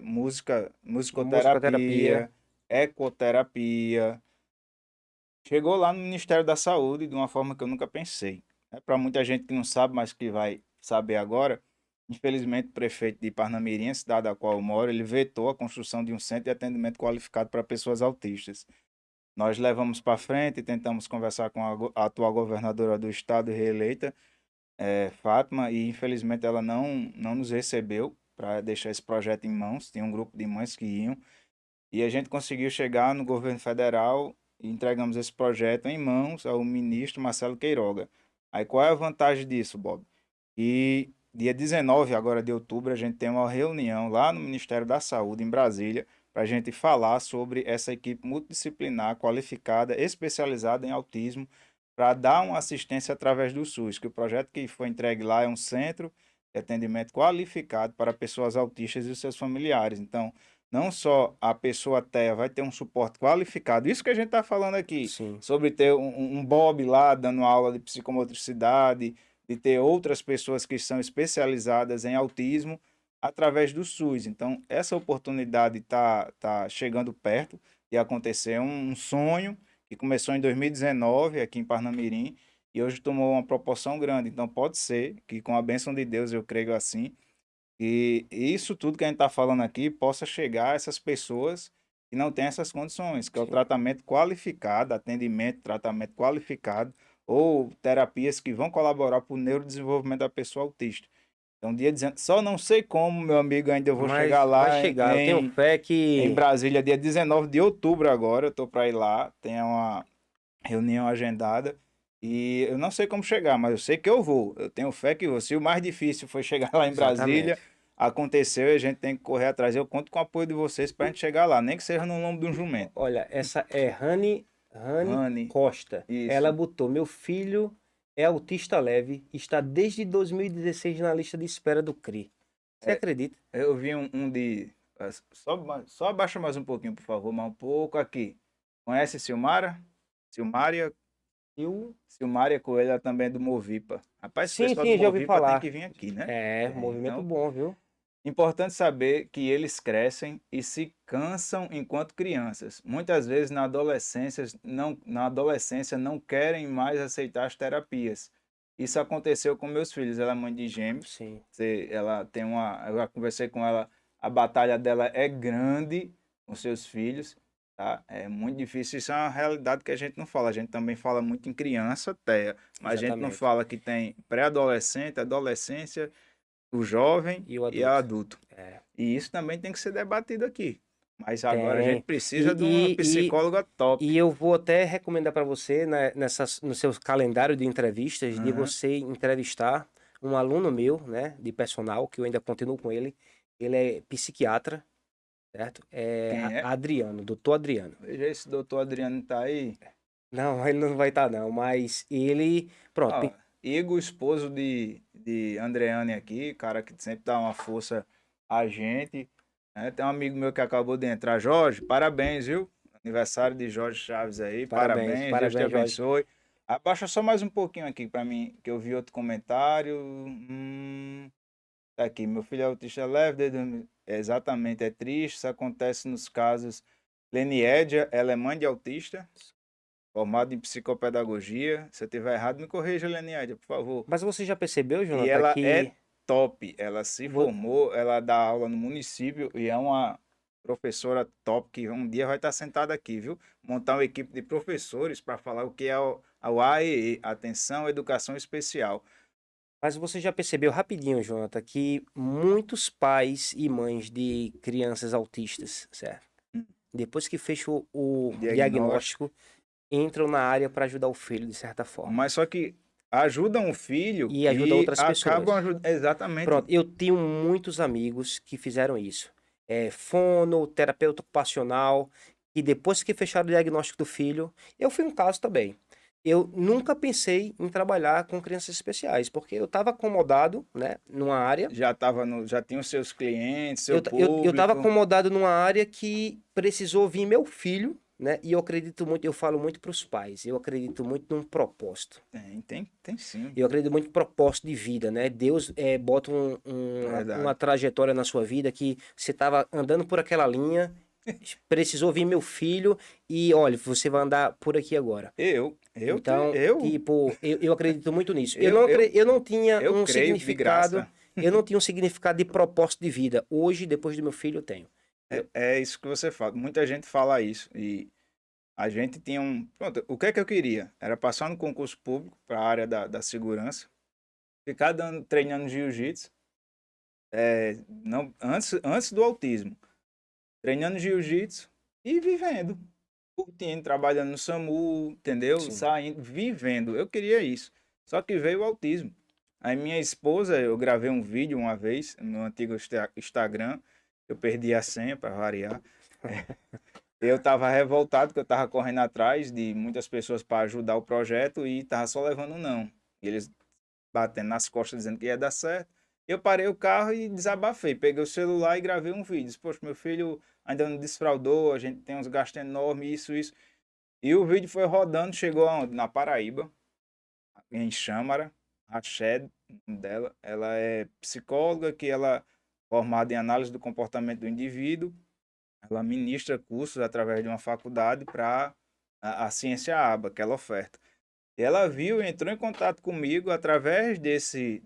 musicoterapia. musicoterapia, ecoterapia. Chegou lá no Ministério da Saúde de uma forma que eu nunca pensei. Para muita gente que não sabe, mas que vai saber agora, infelizmente o prefeito de Parnamirim, a cidade da qual eu moro, ele vetou a construção de um centro de atendimento qualificado para pessoas autistas. Nós levamos para frente e tentamos conversar com a atual governadora do estado reeleita, Fátima, e infelizmente ela não nos recebeu para deixar esse projeto em mãos. Tinha um grupo de mães que iam. E a gente conseguiu chegar no governo federal e entregamos esse projeto em mãos ao ministro Marcelo Queiroga. Aí qual é a vantagem disso, Bob? E dia 19 agora de outubro a gente tem uma reunião lá no Ministério da Saúde em Brasília para a gente falar sobre essa equipe multidisciplinar qualificada, especializada em autismo, para dar uma assistência através do SUS, que o projeto que foi entregue lá é um centro de atendimento qualificado para pessoas autistas e os seus familiares. Então, não só a pessoa TEA vai ter um suporte qualificado, isso que a gente está falando aqui, Sim. sobre ter um Bob lá dando aula de psicomotricidade, de ter outras pessoas que são especializadas em autismo através do SUS. Então, essa oportunidade tá chegando perto de acontecer. É um sonho que começou em 2019 aqui em Parnamirim e hoje tomou uma proporção grande. Então, pode ser que com a bênção de Deus, eu creio assim, que isso tudo que a gente está falando aqui possa chegar a essas pessoas que não têm essas condições, que é o Sim. tratamento qualificado, atendimento, tratamento qualificado, ou terapias que vão colaborar para o neurodesenvolvimento da pessoa autista. Então, dia 19, só não sei como, meu amigo, ainda eu vou chegar Mas vai lá chegar. Eu tenho fé em que. Brasília, dia 19 de outubro agora, eu estou para ir lá, tem uma reunião agendada, e eu não sei como chegar, mas eu sei que eu vou. Eu tenho fé que vou. Se o mais difícil foi chegar lá em Brasília, Exatamente. aconteceu e a gente tem que correr atrás. Eu conto com o apoio de vocês para a gente chegar lá, nem que seja no nome de um jumento. Olha, essa é Rani Rani, Costa. Ela isso. botou: meu filho é autista leve, está desde 2016 na lista de espera do CRI. Você É, acredita? eu vi um de. Só abaixa mais um pouquinho, por favor, mais um pouco aqui. Conhece Silmara? Silmária? Eu... Silmária Coelho, ela também é do Movipa. Rapaz, esse Sim, pessoal do sim, já ouvi Movipa tem falar. que vir aqui, né? É, Tem. movimento Então, bom, viu? importante saber que eles crescem e se cansam enquanto crianças. Muitas vezes na adolescência não querem mais aceitar as terapias. Isso aconteceu com meus filhos. Ela é mãe de gêmeos. Sim, Ela tem uma. Eu já conversei com ela. A batalha dela é grande com seus filhos. Tá? É muito difícil. Isso é uma realidade que a gente não fala. A gente também fala muito em criança, até, mas a gente não exatamente. fala que tem pré-adolescente, adolescência, o jovem E o e o adulto. adulto. É. E isso também tem que ser debatido aqui. Mas agora a gente Tem. precisa de uma E, e, psicóloga e top. eu vou até recomendar para você, né, no seu calendário de entrevistas, de Aham. você entrevistar um aluno meu, né, de personal, que eu ainda continuo com ele. Ele é psiquiatra, certo? É Quem é? Adriano, doutor Adriano. Veja esse doutor Adriano tá aí. Não, ele não vai estar não, mas ele, pronto, Ó, Igor, esposo de Andreane aqui, cara que sempre dá uma força a gente. Né? Tem um amigo meu que acabou de entrar. Jorge, parabéns, viu? Aniversário de Jorge Chaves aí. parabéns, Parabéns, Deus te parabéns, Jorge. abençoe. Abaixa só mais um pouquinho aqui para mim, que eu vi outro comentário. Tá aqui, meu filho é autista leve, exatamente, é triste, isso acontece nos casos. Leniedia, ela é mãe de autista, formada em psicopedagogia. Se eu estiver errado, me corrija, Leniedia, por favor. Mas você já percebeu, E Jonathan, ela é que top, ela se vo- formou, ela dá aula no município e é uma professora top que um dia vai estar sentada aqui, viu? Montar uma equipe de professores para falar o que é o AEE, Atenção Educação Especial. Mas você já percebeu rapidinho, Jonathan, que muitos pais e mães de crianças autistas, certo? Hum, Depois que fecha o Diagnóstico. diagnóstico, entram na área para ajudar o filho de certa forma. Mas só que ajudam o filho E ajuda outras acabam pessoas. ajudando. Exatamente. Pronto, eu tenho muitos amigos que fizeram isso. Fono, terapeuta ocupacional, e depois que fecharam o diagnóstico do filho, eu fui um caso também. Eu nunca pensei em trabalhar com crianças especiais, porque eu estava acomodado, né, numa área. Já tinha os seus clientes, seu Eu estava público. acomodado numa área que precisou vir meu filho, né? E eu acredito muito, eu falo muito para os pais, eu acredito muito num propósito. Tem sim. Eu acredito muito em propósito de vida, né? Deus bota uma Verdade. trajetória na sua vida que você estava andando por aquela linha, precisou vir meu filho e olha, você vai andar por aqui agora. Então, tipo, eu acredito muito nisso. Eu não tinha eu um creio de significado, graça. eu não tinha um significado de propósito de vida. Hoje, depois do meu filho, eu tenho. É isso que você fala. Muita gente fala isso. E a gente tinha um. Pronto, o que é que eu queria? Era passar no concurso público para a área da segurança, ficar treinando jiu-jitsu, não, antes do autismo, treinando jiu-jitsu e vivendo, curtindo, trabalhando no SAMU, entendeu? Sim. Saindo, vivendo. Eu queria isso. Só que veio o autismo. Aí minha esposa, eu gravei um vídeo uma vez no meu antigo Instagram, eu perdi a senha para variar. Eu estava revoltado, porque eu estava correndo atrás de muitas pessoas para ajudar o projeto e estava só levando não. E eles batendo nas costas dizendo que ia dar certo. Eu parei o carro e desabafei. Peguei o celular e gravei um vídeo. Poxa, meu filho ainda não desfraudou, a gente tem uns gastos enormes, isso. E o vídeo foi rodando, chegou aonde? Na Paraíba, em Xâmara, a Shed dela. Ela é psicóloga, que ela é formada em análise do comportamento do indivíduo. Ela ministra cursos através de uma faculdade para a Ciência Aba, que ela oferta. E ela viu e entrou em contato comigo através desse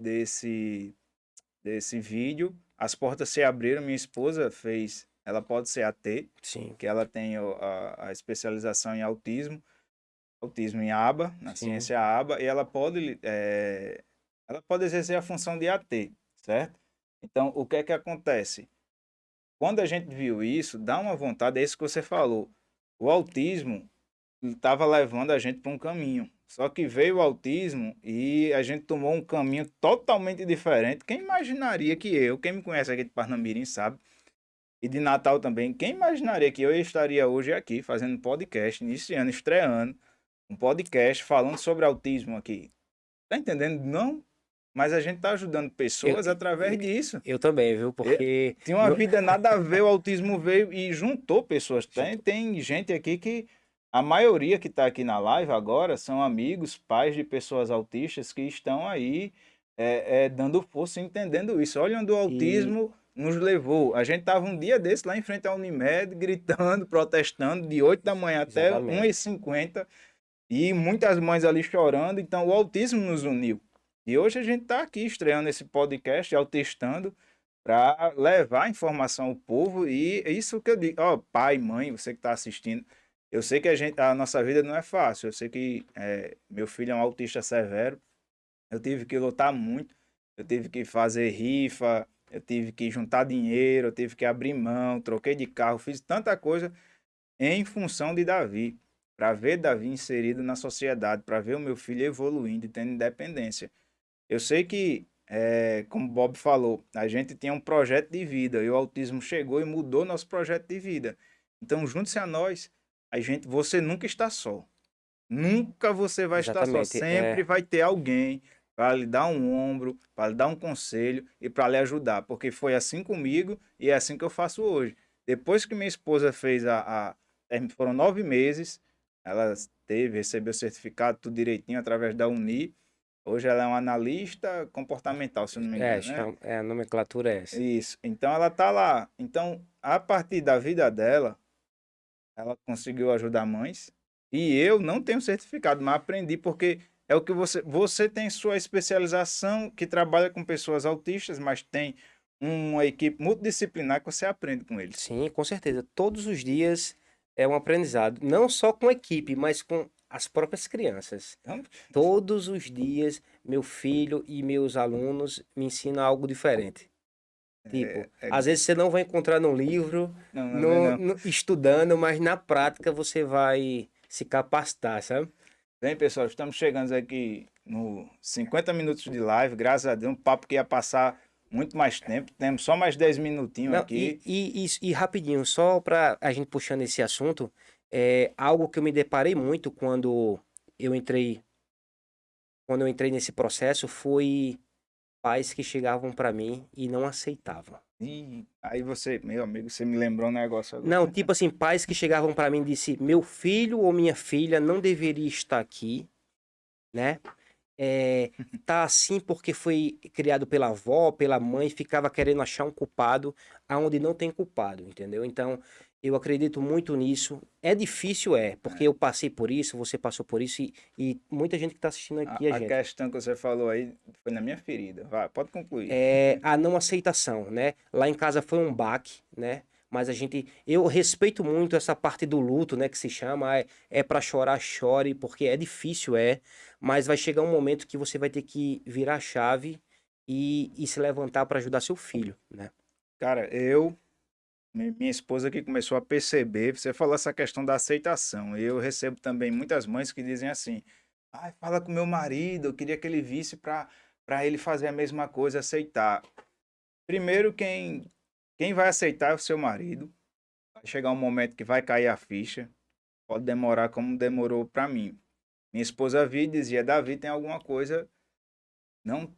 vídeo. As portas se abriram, minha esposa fez, ela pode ser AT, Sim, que ela tem a especialização em autismo em aba, na sim. ciência aba, e ela pode exercer a função de AT, certo? Então, o que é que acontece? Quando a gente viu isso, dá uma vontade, é isso que você falou. O autismo estava levando a gente para um caminho. Só que veio o autismo e a gente tomou um caminho totalmente diferente. Quem imaginaria que quem me conhece aqui de Parnamirim sabe, e de Natal também, quem imaginaria que eu estaria hoje aqui fazendo um podcast, iniciando, estreando um podcast falando sobre autismo aqui? Tá entendendo? Não, mas a gente tá ajudando Eu, pessoas através disso. eu também, viu? É, Porque tinha uma vida nada a ver, o autismo veio e juntou pessoas. Tem, junto- tem gente aqui que a maioria que está aqui na live agora são amigos, pais de pessoas autistas que estão aí dando força, entendendo isso. Olha onde o e autismo nos levou. A gente estava um dia desse lá em frente à Unimed, gritando, protestando, de 8 da manhã até exatamente. 1h50, e muitas mães ali chorando. Então o autismo nos uniu. E hoje a gente está aqui estreando esse podcast, autistando, para levar informação ao povo. E é isso que eu digo, ó, pai, mãe, você que está assistindo, eu sei que a nossa vida não é fácil. Eu sei que meu filho é um autista severo. Eu tive que lutar muito. Eu tive que fazer rifa. Eu tive que juntar dinheiro. Eu tive que abrir mão. Troquei de carro. Fiz tanta coisa em função de Davi. Para ver Davi inserido na sociedade. Para ver o meu filho evoluindo e tendo independência. Eu sei que, como o Bob falou, a gente tinha um projeto de vida e o autismo chegou e mudou nosso projeto de vida. Então, junte-se a nós. Você nunca está só. Nunca você vai estar só. Exatamente. Sempre vai ter alguém para lhe dar um ombro, para lhe dar um conselho e para lhe ajudar. Porque foi assim comigo e é assim que eu faço hoje. Depois que minha esposa fez foram 9 meses, ela recebeu o certificado tudo direitinho através da Uni. Hoje ela é uma analista comportamental, se eu não me engano, né? A nomenclatura é essa. Isso. Então ela tá lá. Então, a partir da vida dela, ela conseguiu ajudar mães. E eu não tenho certificado, mas aprendi porque é o que você tem sua especialização que trabalha com pessoas autistas, mas tem uma equipe multidisciplinar que você aprende com eles. Sim, com certeza. Todos os dias é um aprendizado, não só com a equipe, mas com as próprias crianças. Então, Todos os dias, meu filho e meus alunos me ensinam algo diferente. Tipo, é, às vezes você não vai encontrar num livro, não, não vem não. estudando, mas na prática você vai se capacitar, sabe? Bem, pessoal, estamos chegando aqui no 50 minutos de live, graças a Deus, um papo que ia passar muito mais tempo. Temos só mais 10 minutinhos Não, aqui. e rapidinho, só para a gente puxando esse assunto, algo que eu me deparei muito eu entrei, quando eu entrei nesse processo foi pais que chegavam para mim e não aceitavam. E aí você, meu amigo, você me lembrou um negócio agora. Não, tipo assim, pais que chegavam para mim e disse, meu filho ou minha filha não deveria estar aqui, né? Tá assim porque foi criado pela avó, pela mãe, ficava querendo achar um culpado aonde não tem culpado, entendeu? Então, eu acredito muito nisso. É difícil, porque eu passei por isso, você passou por isso e muita gente que tá assistindo aqui a A gente. questão que você falou aí foi na minha ferida. Vai, pode concluir. A não aceitação, né? Lá em casa foi um baque, né? Mas eu respeito muito essa parte do luto, né? Que se chama, é para chorar, chore, porque é difícil, mas vai chegar um momento que você vai ter que virar a chave e se levantar para ajudar seu filho, né? Cara, minha esposa que começou a perceber, você falou essa questão da aceitação. Eu recebo também muitas mães que dizem assim: ai, fala com meu marido, eu queria que ele visse para ele fazer a mesma coisa, aceitar. Primeiro, quem vai aceitar é o seu marido. Vai chegar um momento que vai cair a ficha. Pode demorar como demorou para mim. Minha esposa via e dizia: Davi, tem alguma coisa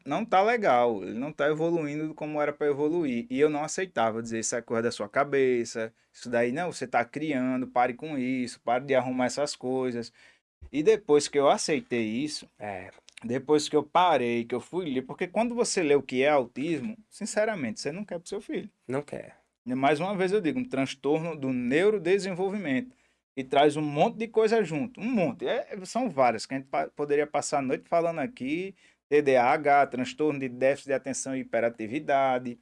não tá legal, ele não tá evoluindo como era para evoluir. E eu não aceitava dizer isso é coisa da sua cabeça, isso daí não, você tá criando, pare com isso, pare de arrumar essas coisas. E depois que eu aceitei isso, É, depois que eu parei, que eu fui ler, porque quando você lê o que é autismo, sinceramente, você não quer pro seu filho. não quer. E mais uma vez eu digo, um transtorno do neurodesenvolvimento. E traz um monte de coisa junto. Um monte. São várias que a gente poderia passar a noite falando aqui. TDAH, transtorno de déficit de atenção e hiperatividade,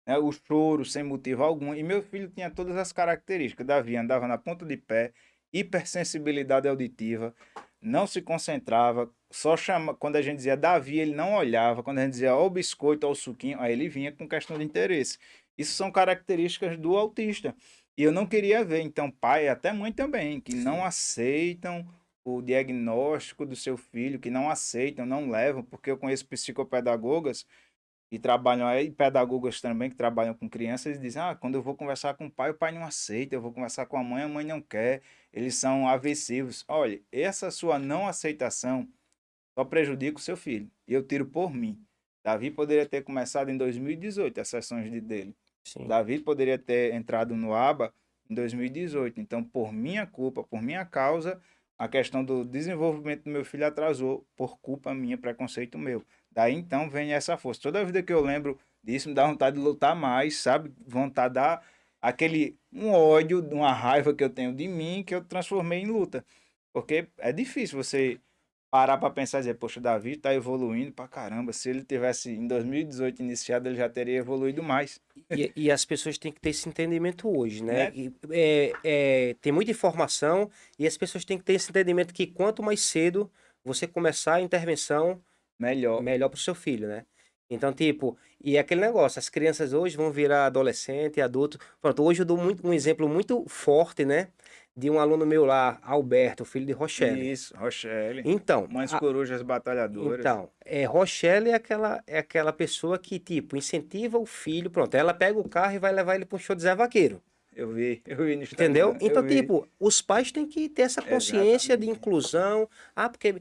né? O choro sem motivo algum. E meu filho tinha todas as características. Davi andava na ponta de pé, hipersensibilidade auditiva, não se concentrava, só chama, quando a gente dizia Davi, ele não olhava, quando a gente dizia ó o biscoito, ó o suquinho, aí ele vinha com questão de interesse. Isso são características do autista. E eu não queria ver, então pai e até mãe também, que não Sim. aceitam o diagnóstico do seu filho, que não aceitam, não levam, porque eu conheço psicopedagogas e trabalham aí, pedagogas também que trabalham com crianças, e dizem, quando eu vou conversar com o pai não aceita, eu vou conversar com a mãe não quer, eles são aversivos. Olha, essa sua não aceitação só prejudica o seu filho, e eu tiro por mim. Davi poderia ter começado em 2018 as sessões dele. Sim. Davi poderia ter entrado no ABA em 2018. Então, por minha culpa, por minha causa, a questão do desenvolvimento do meu filho atrasou por culpa minha, preconceito meu. Daí então vem essa força. Toda vida que eu lembro disso, me dá vontade de lutar mais, sabe? Vontade de dar um ódio, uma raiva que eu tenho de mim, que eu transformei em luta. Porque é difícil você parar para pensar e dizer, poxa, o Davi está evoluindo pra caramba. Se ele tivesse em 2018 iniciado, ele já teria evoluído mais, E as pessoas têm que ter esse entendimento hoje, né? né? Tem muita informação e as pessoas têm que ter esse entendimento que quanto mais cedo você começar a intervenção, Melhor. melhor para o seu filho, né? Então, tipo, e é aquele negócio, as crianças hoje vão virar adolescente, adulto. Pronto, hoje eu dou um exemplo muito forte, né? De um aluno meu lá, Alberto, filho de Rochelle. Isso, Rochelle. Então, Mães Corujas Batalhadoras. Rochelle é aquela pessoa que, tipo, incentiva o filho, pronto, ela pega o carro e vai levar ele para um show de Zé Vaqueiro. Eu vi no Entendeu? Instagram, Então, eu vi. tipo, os pais têm que ter essa consciência de Exatamente. inclusão. Porque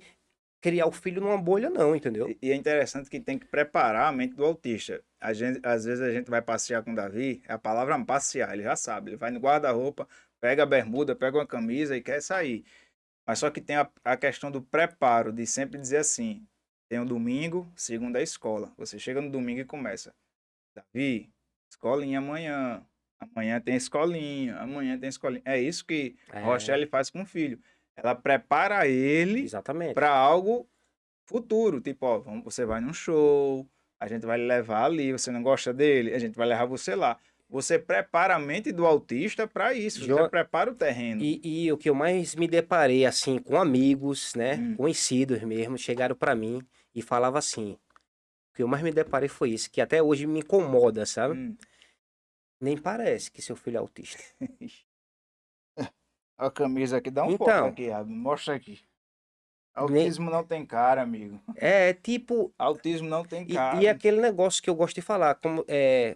criar o filho numa bolha, não, entendeu? E é interessante que tem que preparar a mente do autista. Às vezes a gente vai passear com o Davi, é a palavra passear, ele já sabe. Ele vai no guarda-roupa, pega a bermuda, pega uma camisa e quer sair. Mas só que tem a questão do preparo, de sempre dizer assim: tem um domingo, segunda é escola. Você chega no domingo e começa. Davi, escolinha amanhã. Amanhã tem escolinha. Amanhã tem escolinha. É isso que a É, Rochelle faz com o filho. Ela prepara ele exatamente. para algo futuro. Tipo, ó, você vai num show, a gente vai lhe levar ali. Você não gosta dele? A gente vai levar você lá. Você prepara a mente do autista para isso. Você Jo- prepara o terreno. e o que eu mais me deparei, assim, com amigos, né, Hum, conhecidos mesmo, chegaram pra mim e falavam assim, o que eu mais me deparei foi isso, que até hoje me incomoda, sabe? hum. Nem parece que seu filho é autista. A camisa aqui, dá um foco Então, aqui, mostra aqui. nem- Autismo não tem cara, amigo. é tipo. Autismo não tem E cara. aquele negócio que eu gosto de falar, como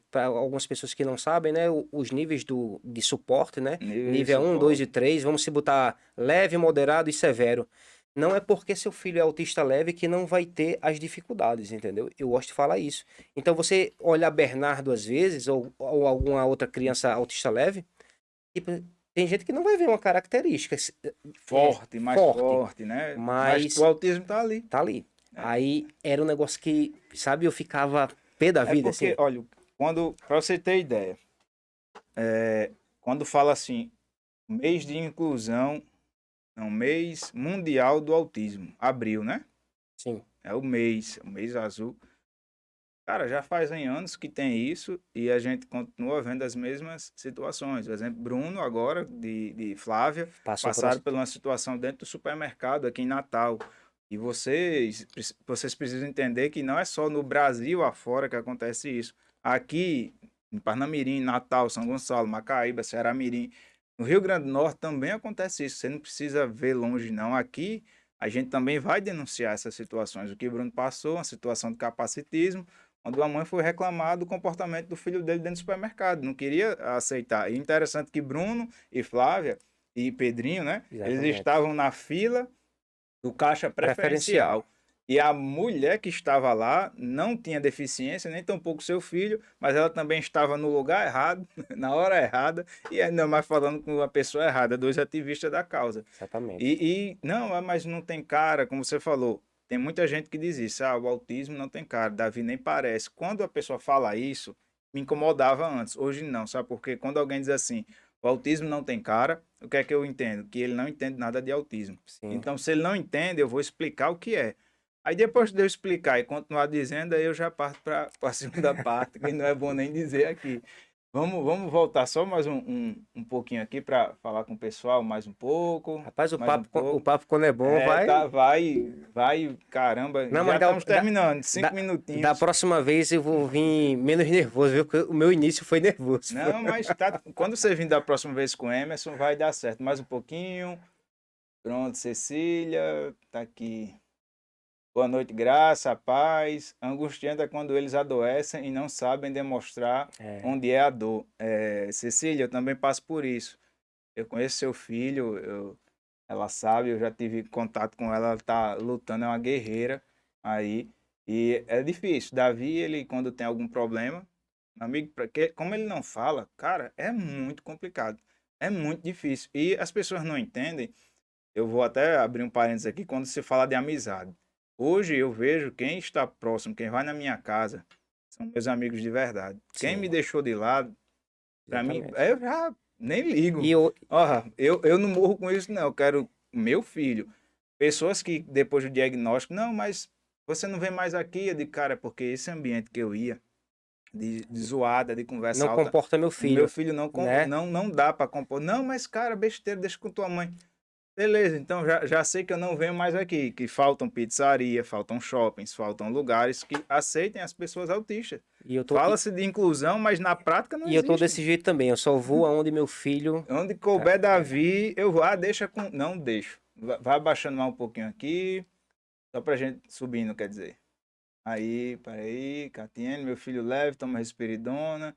para algumas pessoas que não sabem, né? Os níveis de suporte, né? Nível Isso, um, 2 pô. e 3, vamos se botar leve, moderado e severo. Não é porque seu filho é autista leve que não vai ter as dificuldades, entendeu? Eu gosto de falar isso. Então, você olhar Bernardo às vezes, ou alguma outra criança autista leve, tipo, tem gente que não vai ver uma característica Forte, mais forte, forte, né? Mas o mas autismo tá ali. tá ali. Né? Aí era um negócio que, sabe, eu ficava pé da É vida, porque, assim. olha, pra você ter ideia, quando fala assim, mês de inclusão, não, mês mundial do autismo, abril, né? Sim, É o mês azul. Cara, já fazem anos que tem isso e a gente continua vendo as mesmas situações. Por exemplo, Bruno, agora, de Flávia, passou por uma passaram por uma situação dentro do supermercado aqui em Natal. E vocês precisam entender que não é só no Brasil afora que acontece isso. Aqui, em Parnamirim, Natal, São Gonçalo, Macaíba, Ceará-Mirim, no Rio Grande do Norte também acontece isso. Você não precisa ver longe, não. Aqui, a gente também vai denunciar essas situações. O que Bruno passou, uma situação de capacitismo, quando a mãe foi reclamar do comportamento do filho dele dentro do supermercado, não queria aceitar. E interessante que Bruno e Flávia e Pedrinho, né? Eles exatamente. estavam na fila do caixa Preferencial. preferencial. E a mulher que estava lá não tinha deficiência, nem tampouco seu filho, mas ela também estava no lugar errado, na hora errada, e ainda mais falando com a pessoa errada, dois ativistas da causa. Exatamente. Não, mas não tem cara, como você falou. Tem muita gente que diz isso, o autismo não tem cara, Davi nem parece. Quando a pessoa fala isso, me incomodava antes. Hoje não, sabe? Porque quando alguém diz assim, o autismo não tem cara, o que é que eu entendo? Que ele não entende nada de autismo. Sim. Então, se ele não entende, eu vou explicar o que é. Aí depois de eu explicar e continuar dizendo, aí eu já parto para a segunda parte, que não é bom nem dizer aqui. Vamos voltar só mais um pouquinho aqui para falar com o pessoal mais um pouco, Rapaz, mais um o pouco. papo quando é bom É, vai. tá, vai, caramba, Não, já mas estamos terminando, cinco da minutinhos. próxima vez eu vou vir menos nervoso, viu? Porque o meu início foi nervoso. Não, mas tá, quando você vir da próxima vez com o Emerson, vai dar certo. Mais um pouquinho. Pronto, Cecília, tá aqui. Boa noite, graça, paz. Angustiante é quando eles adoecem e não sabem demonstrar É, onde é a dor. Cecília, eu também passo por isso. Eu conheço seu filho, ela sabe, eu já tive contato com ela, ela tá lutando, é uma guerreira aí. E é difícil. Davi, ele quando tem algum problema, meu amigo, como ele não fala, cara, é muito complicado. É muito difícil. E as pessoas não entendem. Eu vou até abrir um parênteses aqui quando se fala de amizade. Hoje eu vejo quem está próximo, quem vai na minha casa, são meus amigos de verdade. Quem me sim, deixou de lado, pra mim, exatamente. eu já nem E ligo. eu, Ó, eu não morro com isso, não. Eu quero meu filho. Pessoas que depois do diagnóstico, não, mas você não vem mais aqui. Eu digo, cara, é porque esse ambiente que eu ia, de zoada, de conversa não alta, comporta meu o meu filho, filho né? não dá para compor. Não, mas cara, besteira, deixa com tua mãe. Beleza, então já sei que eu não venho mais aqui, que faltam pizzaria, faltam shoppings, faltam lugares que aceitem as pessoas autistas. E eu tô, Fala-se de inclusão, mas na prática não e eu tô existe. desse jeito também. Eu só vou aonde meu filho. Onde Tá, couber Davi, eu vou. Ah, deixa com. Não deixo. Vai abaixando mais um pouquinho aqui. Só pra gente subindo, quer dizer. Aí, peraí. Catiene, meu filho leve, toma respiridona.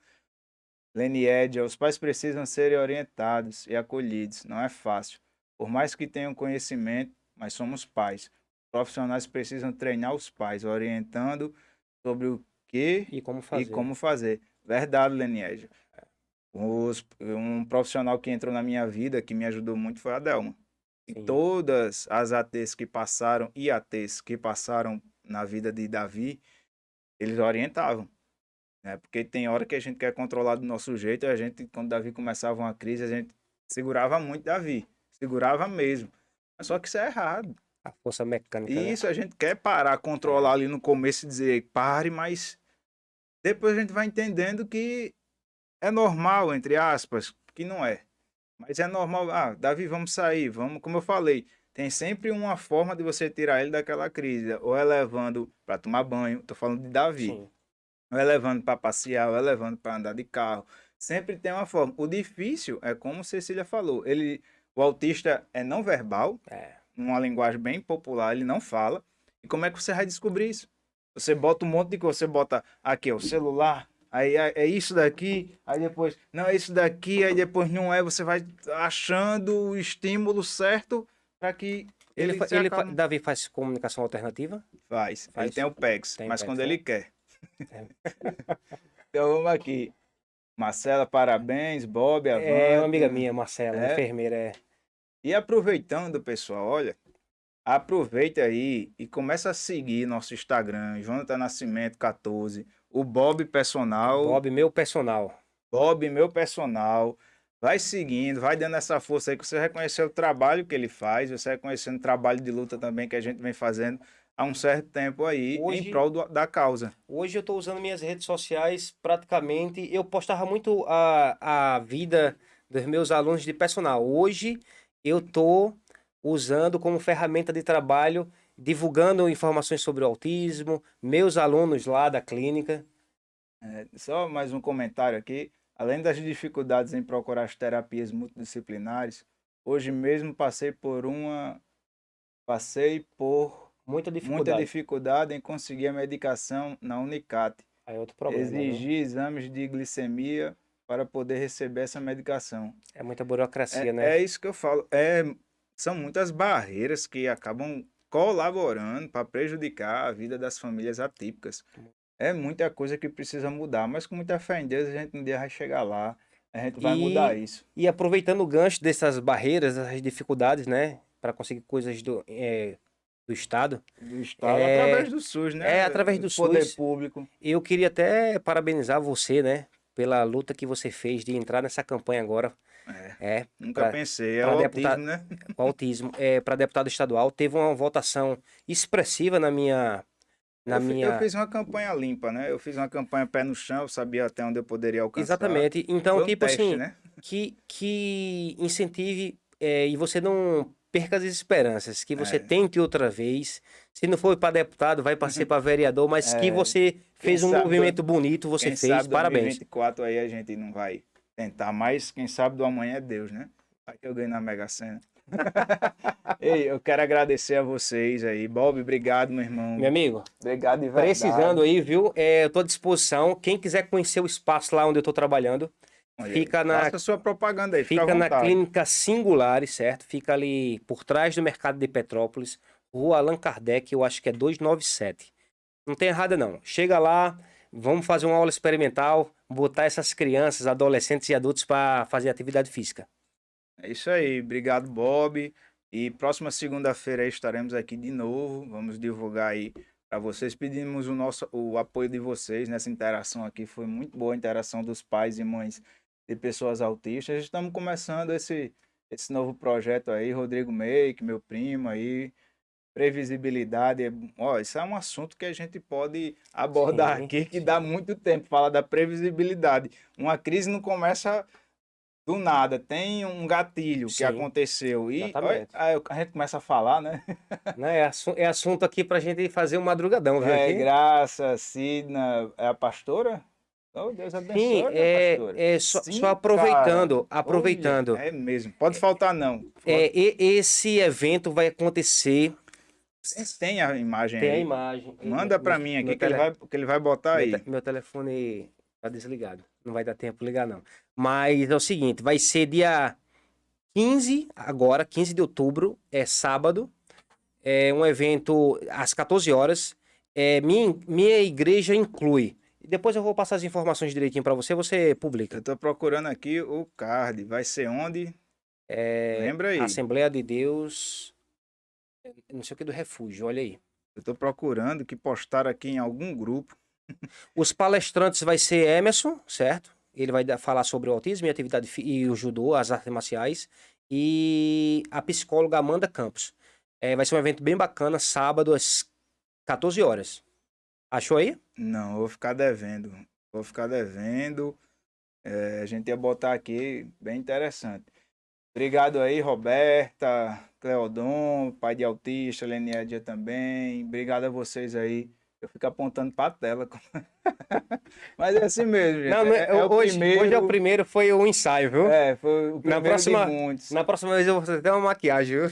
Leniedia, os pais precisam ser orientados e acolhidos. Não é fácil. Por mais que tenham conhecimento, mas somos pais. Profissionais precisam treinar os pais, orientando sobre o que e como e fazer. como fazer. Verdade, Leniedia. Um profissional que entrou na minha vida, que me ajudou muito, foi a Delma. E Sim, todas as ATs que passaram e ATs que passaram na vida de Davi, eles orientavam, né? Porque tem hora que a gente quer controlar do nosso jeito, e a gente, quando Davi começava uma crise, a gente segurava muito Davi, segurava mesmo. Mas só que isso é errado. a força mecânica, E né? isso a gente quer parar, controlar É, ali no começo e dizer pare, mas depois a gente vai entendendo que é normal, entre aspas, que não é. Mas é normal. Ah, Davi, vamos sair, vamos, como eu falei, tem sempre uma forma de você tirar ele daquela crise. Ou é levando para tomar banho, tô falando de Davi. sim, Ou é levando para passear, ou é levando para andar de carro. Sempre tem uma forma. O difícil é como Cecília falou, ele O autista é não verbal, É. numa linguagem bem popular, ele não fala. E como é que você vai descobrir isso? Você bota um monte de coisa, você bota aqui, ó, o celular, aí é isso daqui, aí depois, não é isso daqui, aí depois não é, você vai achando o estímulo certo para que ele se acalme. Davi faz comunicação alternativa? Faz. Ele Faz. tem o PEX, Tem mas PEX, quando né? ele quer. É. Então vamos aqui. Marcela, parabéns. Bob, É uma avante. amiga minha, Marcela, É. enfermeira. É. E aproveitando, pessoal, olha, aproveita aí e começa a seguir nosso Instagram, Jonathan Nascimento 14, o Bob Personal, Bob, meu personal. Bob Meu Personal. Vai seguindo, vai dando essa força aí que você vai conhecer o trabalho que ele faz, você vai conhecendo o trabalho de luta também que a gente vem fazendo há um certo tempo aí em Hoje, prol da causa. hoje eu estou usando minhas redes sociais praticamente. Eu postava muito a vida dos meus alunos de personal. Hoje eu estou usando como ferramenta de trabalho, divulgando informações sobre o autismo, meus alunos lá da clínica. Só mais um comentário aqui. Além das dificuldades em procurar as terapias multidisciplinares, hoje mesmo passei por Muita muita dificuldade. dificuldade em conseguir a medicação na Unicat. Aí é outro problema, viu? Exigi exames de glicemia para poder receber essa medicação. É muita burocracia, É né? isso que eu falo. São muitas barreiras que acabam colaborando para prejudicar a vida das famílias atípicas. É muita coisa que precisa mudar, mas com muita fé em Deus a gente um dia vai chegar lá, a gente vai mudar E, isso. e aproveitando o gancho dessas barreiras, essas dificuldades, né, para conseguir coisas do Estado, Do Estado através é, do SUS, é né? através do Poder SUS. público. Eu queria até parabenizar você, né, pela luta que você fez de entrar nessa campanha agora, É, é, nunca para pensei, é o para autismo, deputado, né? o autismo, para deputado estadual, teve uma votação expressiva na Eu minha, fiz uma campanha limpa, né? Eu fiz uma campanha pé no chão, eu sabia até onde eu poderia alcançar. exatamente. Então, Foi um tipo teste, assim, né? que incentive e você não perca as esperanças, que você É, tente outra vez. Se não for para deputado, vai para ser para vereador, mas que é, você quem fez um sabe, movimento bonito, você quem fez. sabe Parabéns. 2024 aí a gente não vai tentar, mas quem sabe do amanhã é Deus, né? Vai que eu ganho na Mega Sena. Ei, eu quero agradecer a vocês aí. Bob, obrigado, meu Meu irmão. amigo, Obrigado de precisando verdade. aí, viu? Eu tô à disposição. Quem quiser conhecer o espaço lá onde eu tô trabalhando, Olha aí, fica na faça sua propaganda aí, fica à Fica na vontade. Clínica Singulares, certo? Fica ali por trás do Mercado de Petrópolis, Rua Allan Kardec, eu acho que é 297. Não tem errado não. Chega lá, vamos fazer uma aula experimental, botar essas crianças, adolescentes e adultos para fazer atividade física. É isso aí, obrigado, Bob. E próxima segunda-feira aí estaremos aqui de novo. Vamos divulgar aí para vocês. Pedimos o apoio de vocês nessa interação aqui. Foi muito boa a interação dos pais e mães de pessoas autistas. Estamos começando esse novo projeto aí, Rodrigo Meik, meu primo aí. Previsibilidade, ó, isso é um assunto que a gente pode abordar Sim, aqui, que dá sim. muito tempo, fala da previsibilidade. Uma crise não começa do nada, tem um gatilho que Sim, aconteceu e olha, exatamente. aí a gente começa a falar, né? Né? É assunto aqui pra gente fazer um madrugadão, viu É, aqui? Graça, Sidna, é a pastora? Oh, Deus Sim, abençoe, minha pastora. só Sim, cara. Olha, aproveitando. é mesmo. Pode faltar não. Esse evento vai acontecer. Tem a imagem Tem a aí. imagem. Manda para mim aqui que ele vai botar aí. Meu telefone tá desligado. Não vai dar tempo de ligar, não. Mas é o seguinte, vai ser dia 15 agora, 15 de outubro, é sábado. É um evento às 14 horas. Minha igreja inclui. Depois eu vou passar as informações direitinho para você, você Eu publica. tô procurando aqui o card. Vai ser onde? Lembra aí. Assembleia de Deus, não sei o que do refúgio, olha aí. Eu tô procurando que postaram aqui em algum grupo. Os palestrantes vai ser Emerson, certo? Ele vai falar sobre o autismo e e o judô, as artes marciais. E a psicóloga Amanda Campos. Vai ser um evento bem bacana, sábado às 14 horas. Achou aí? Não, eu vou ficar devendo. Vou ficar devendo. A gente ia botar aqui, bem interessante. Obrigado aí, Roberta, Cleodon, pai de autista, Leníadia também. Obrigado a vocês aí Eu fico apontando para a tela. Mas é assim mesmo, gente. Não, hoje é o primeiro, foi o ensaio, viu? Foi o primeiro de muitos. Na próxima vez eu vou fazer até uma maquiagem, viu?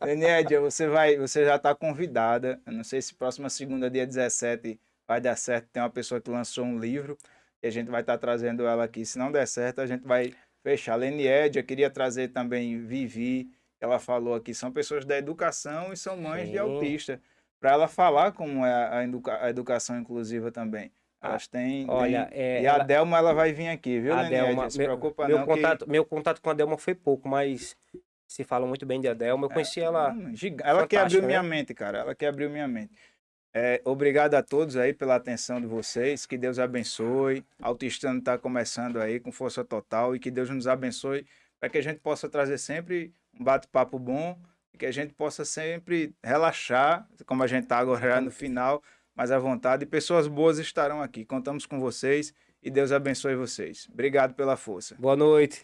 Lenédia, você já está convidada. Eu não sei se próxima segunda, dia 17, vai dar certo. Tem uma pessoa que lançou um livro e a gente vai estar trazendo ela aqui. Se não der certo, a gente vai fechar. Lenédia, queria trazer também Vivi. Ela falou aqui, são pessoas da educação e são mães de autista. Para ela falar como é a educação inclusiva também. Elas têm. Olha, e a Delma, ela vai vir aqui, viu, Lenédia? Não se preocupa não. Meu contato com a Delma foi pouco, mas se fala muito bem de Adelma. Eu conheci ela. Ela quer abrir minha mente, cara. Ela quer abrir minha mente. Obrigado a todos aí pela atenção de vocês. Que Deus abençoe. Autistando está começando aí com força total. E que Deus nos abençoe para que a gente possa trazer sempre um bate-papo bom. Que a gente possa sempre relaxar, como a gente está agora já no final, mas à vontade. E pessoas boas estarão aqui. Contamos com vocês e Deus abençoe vocês. Obrigado pela força. Boa noite.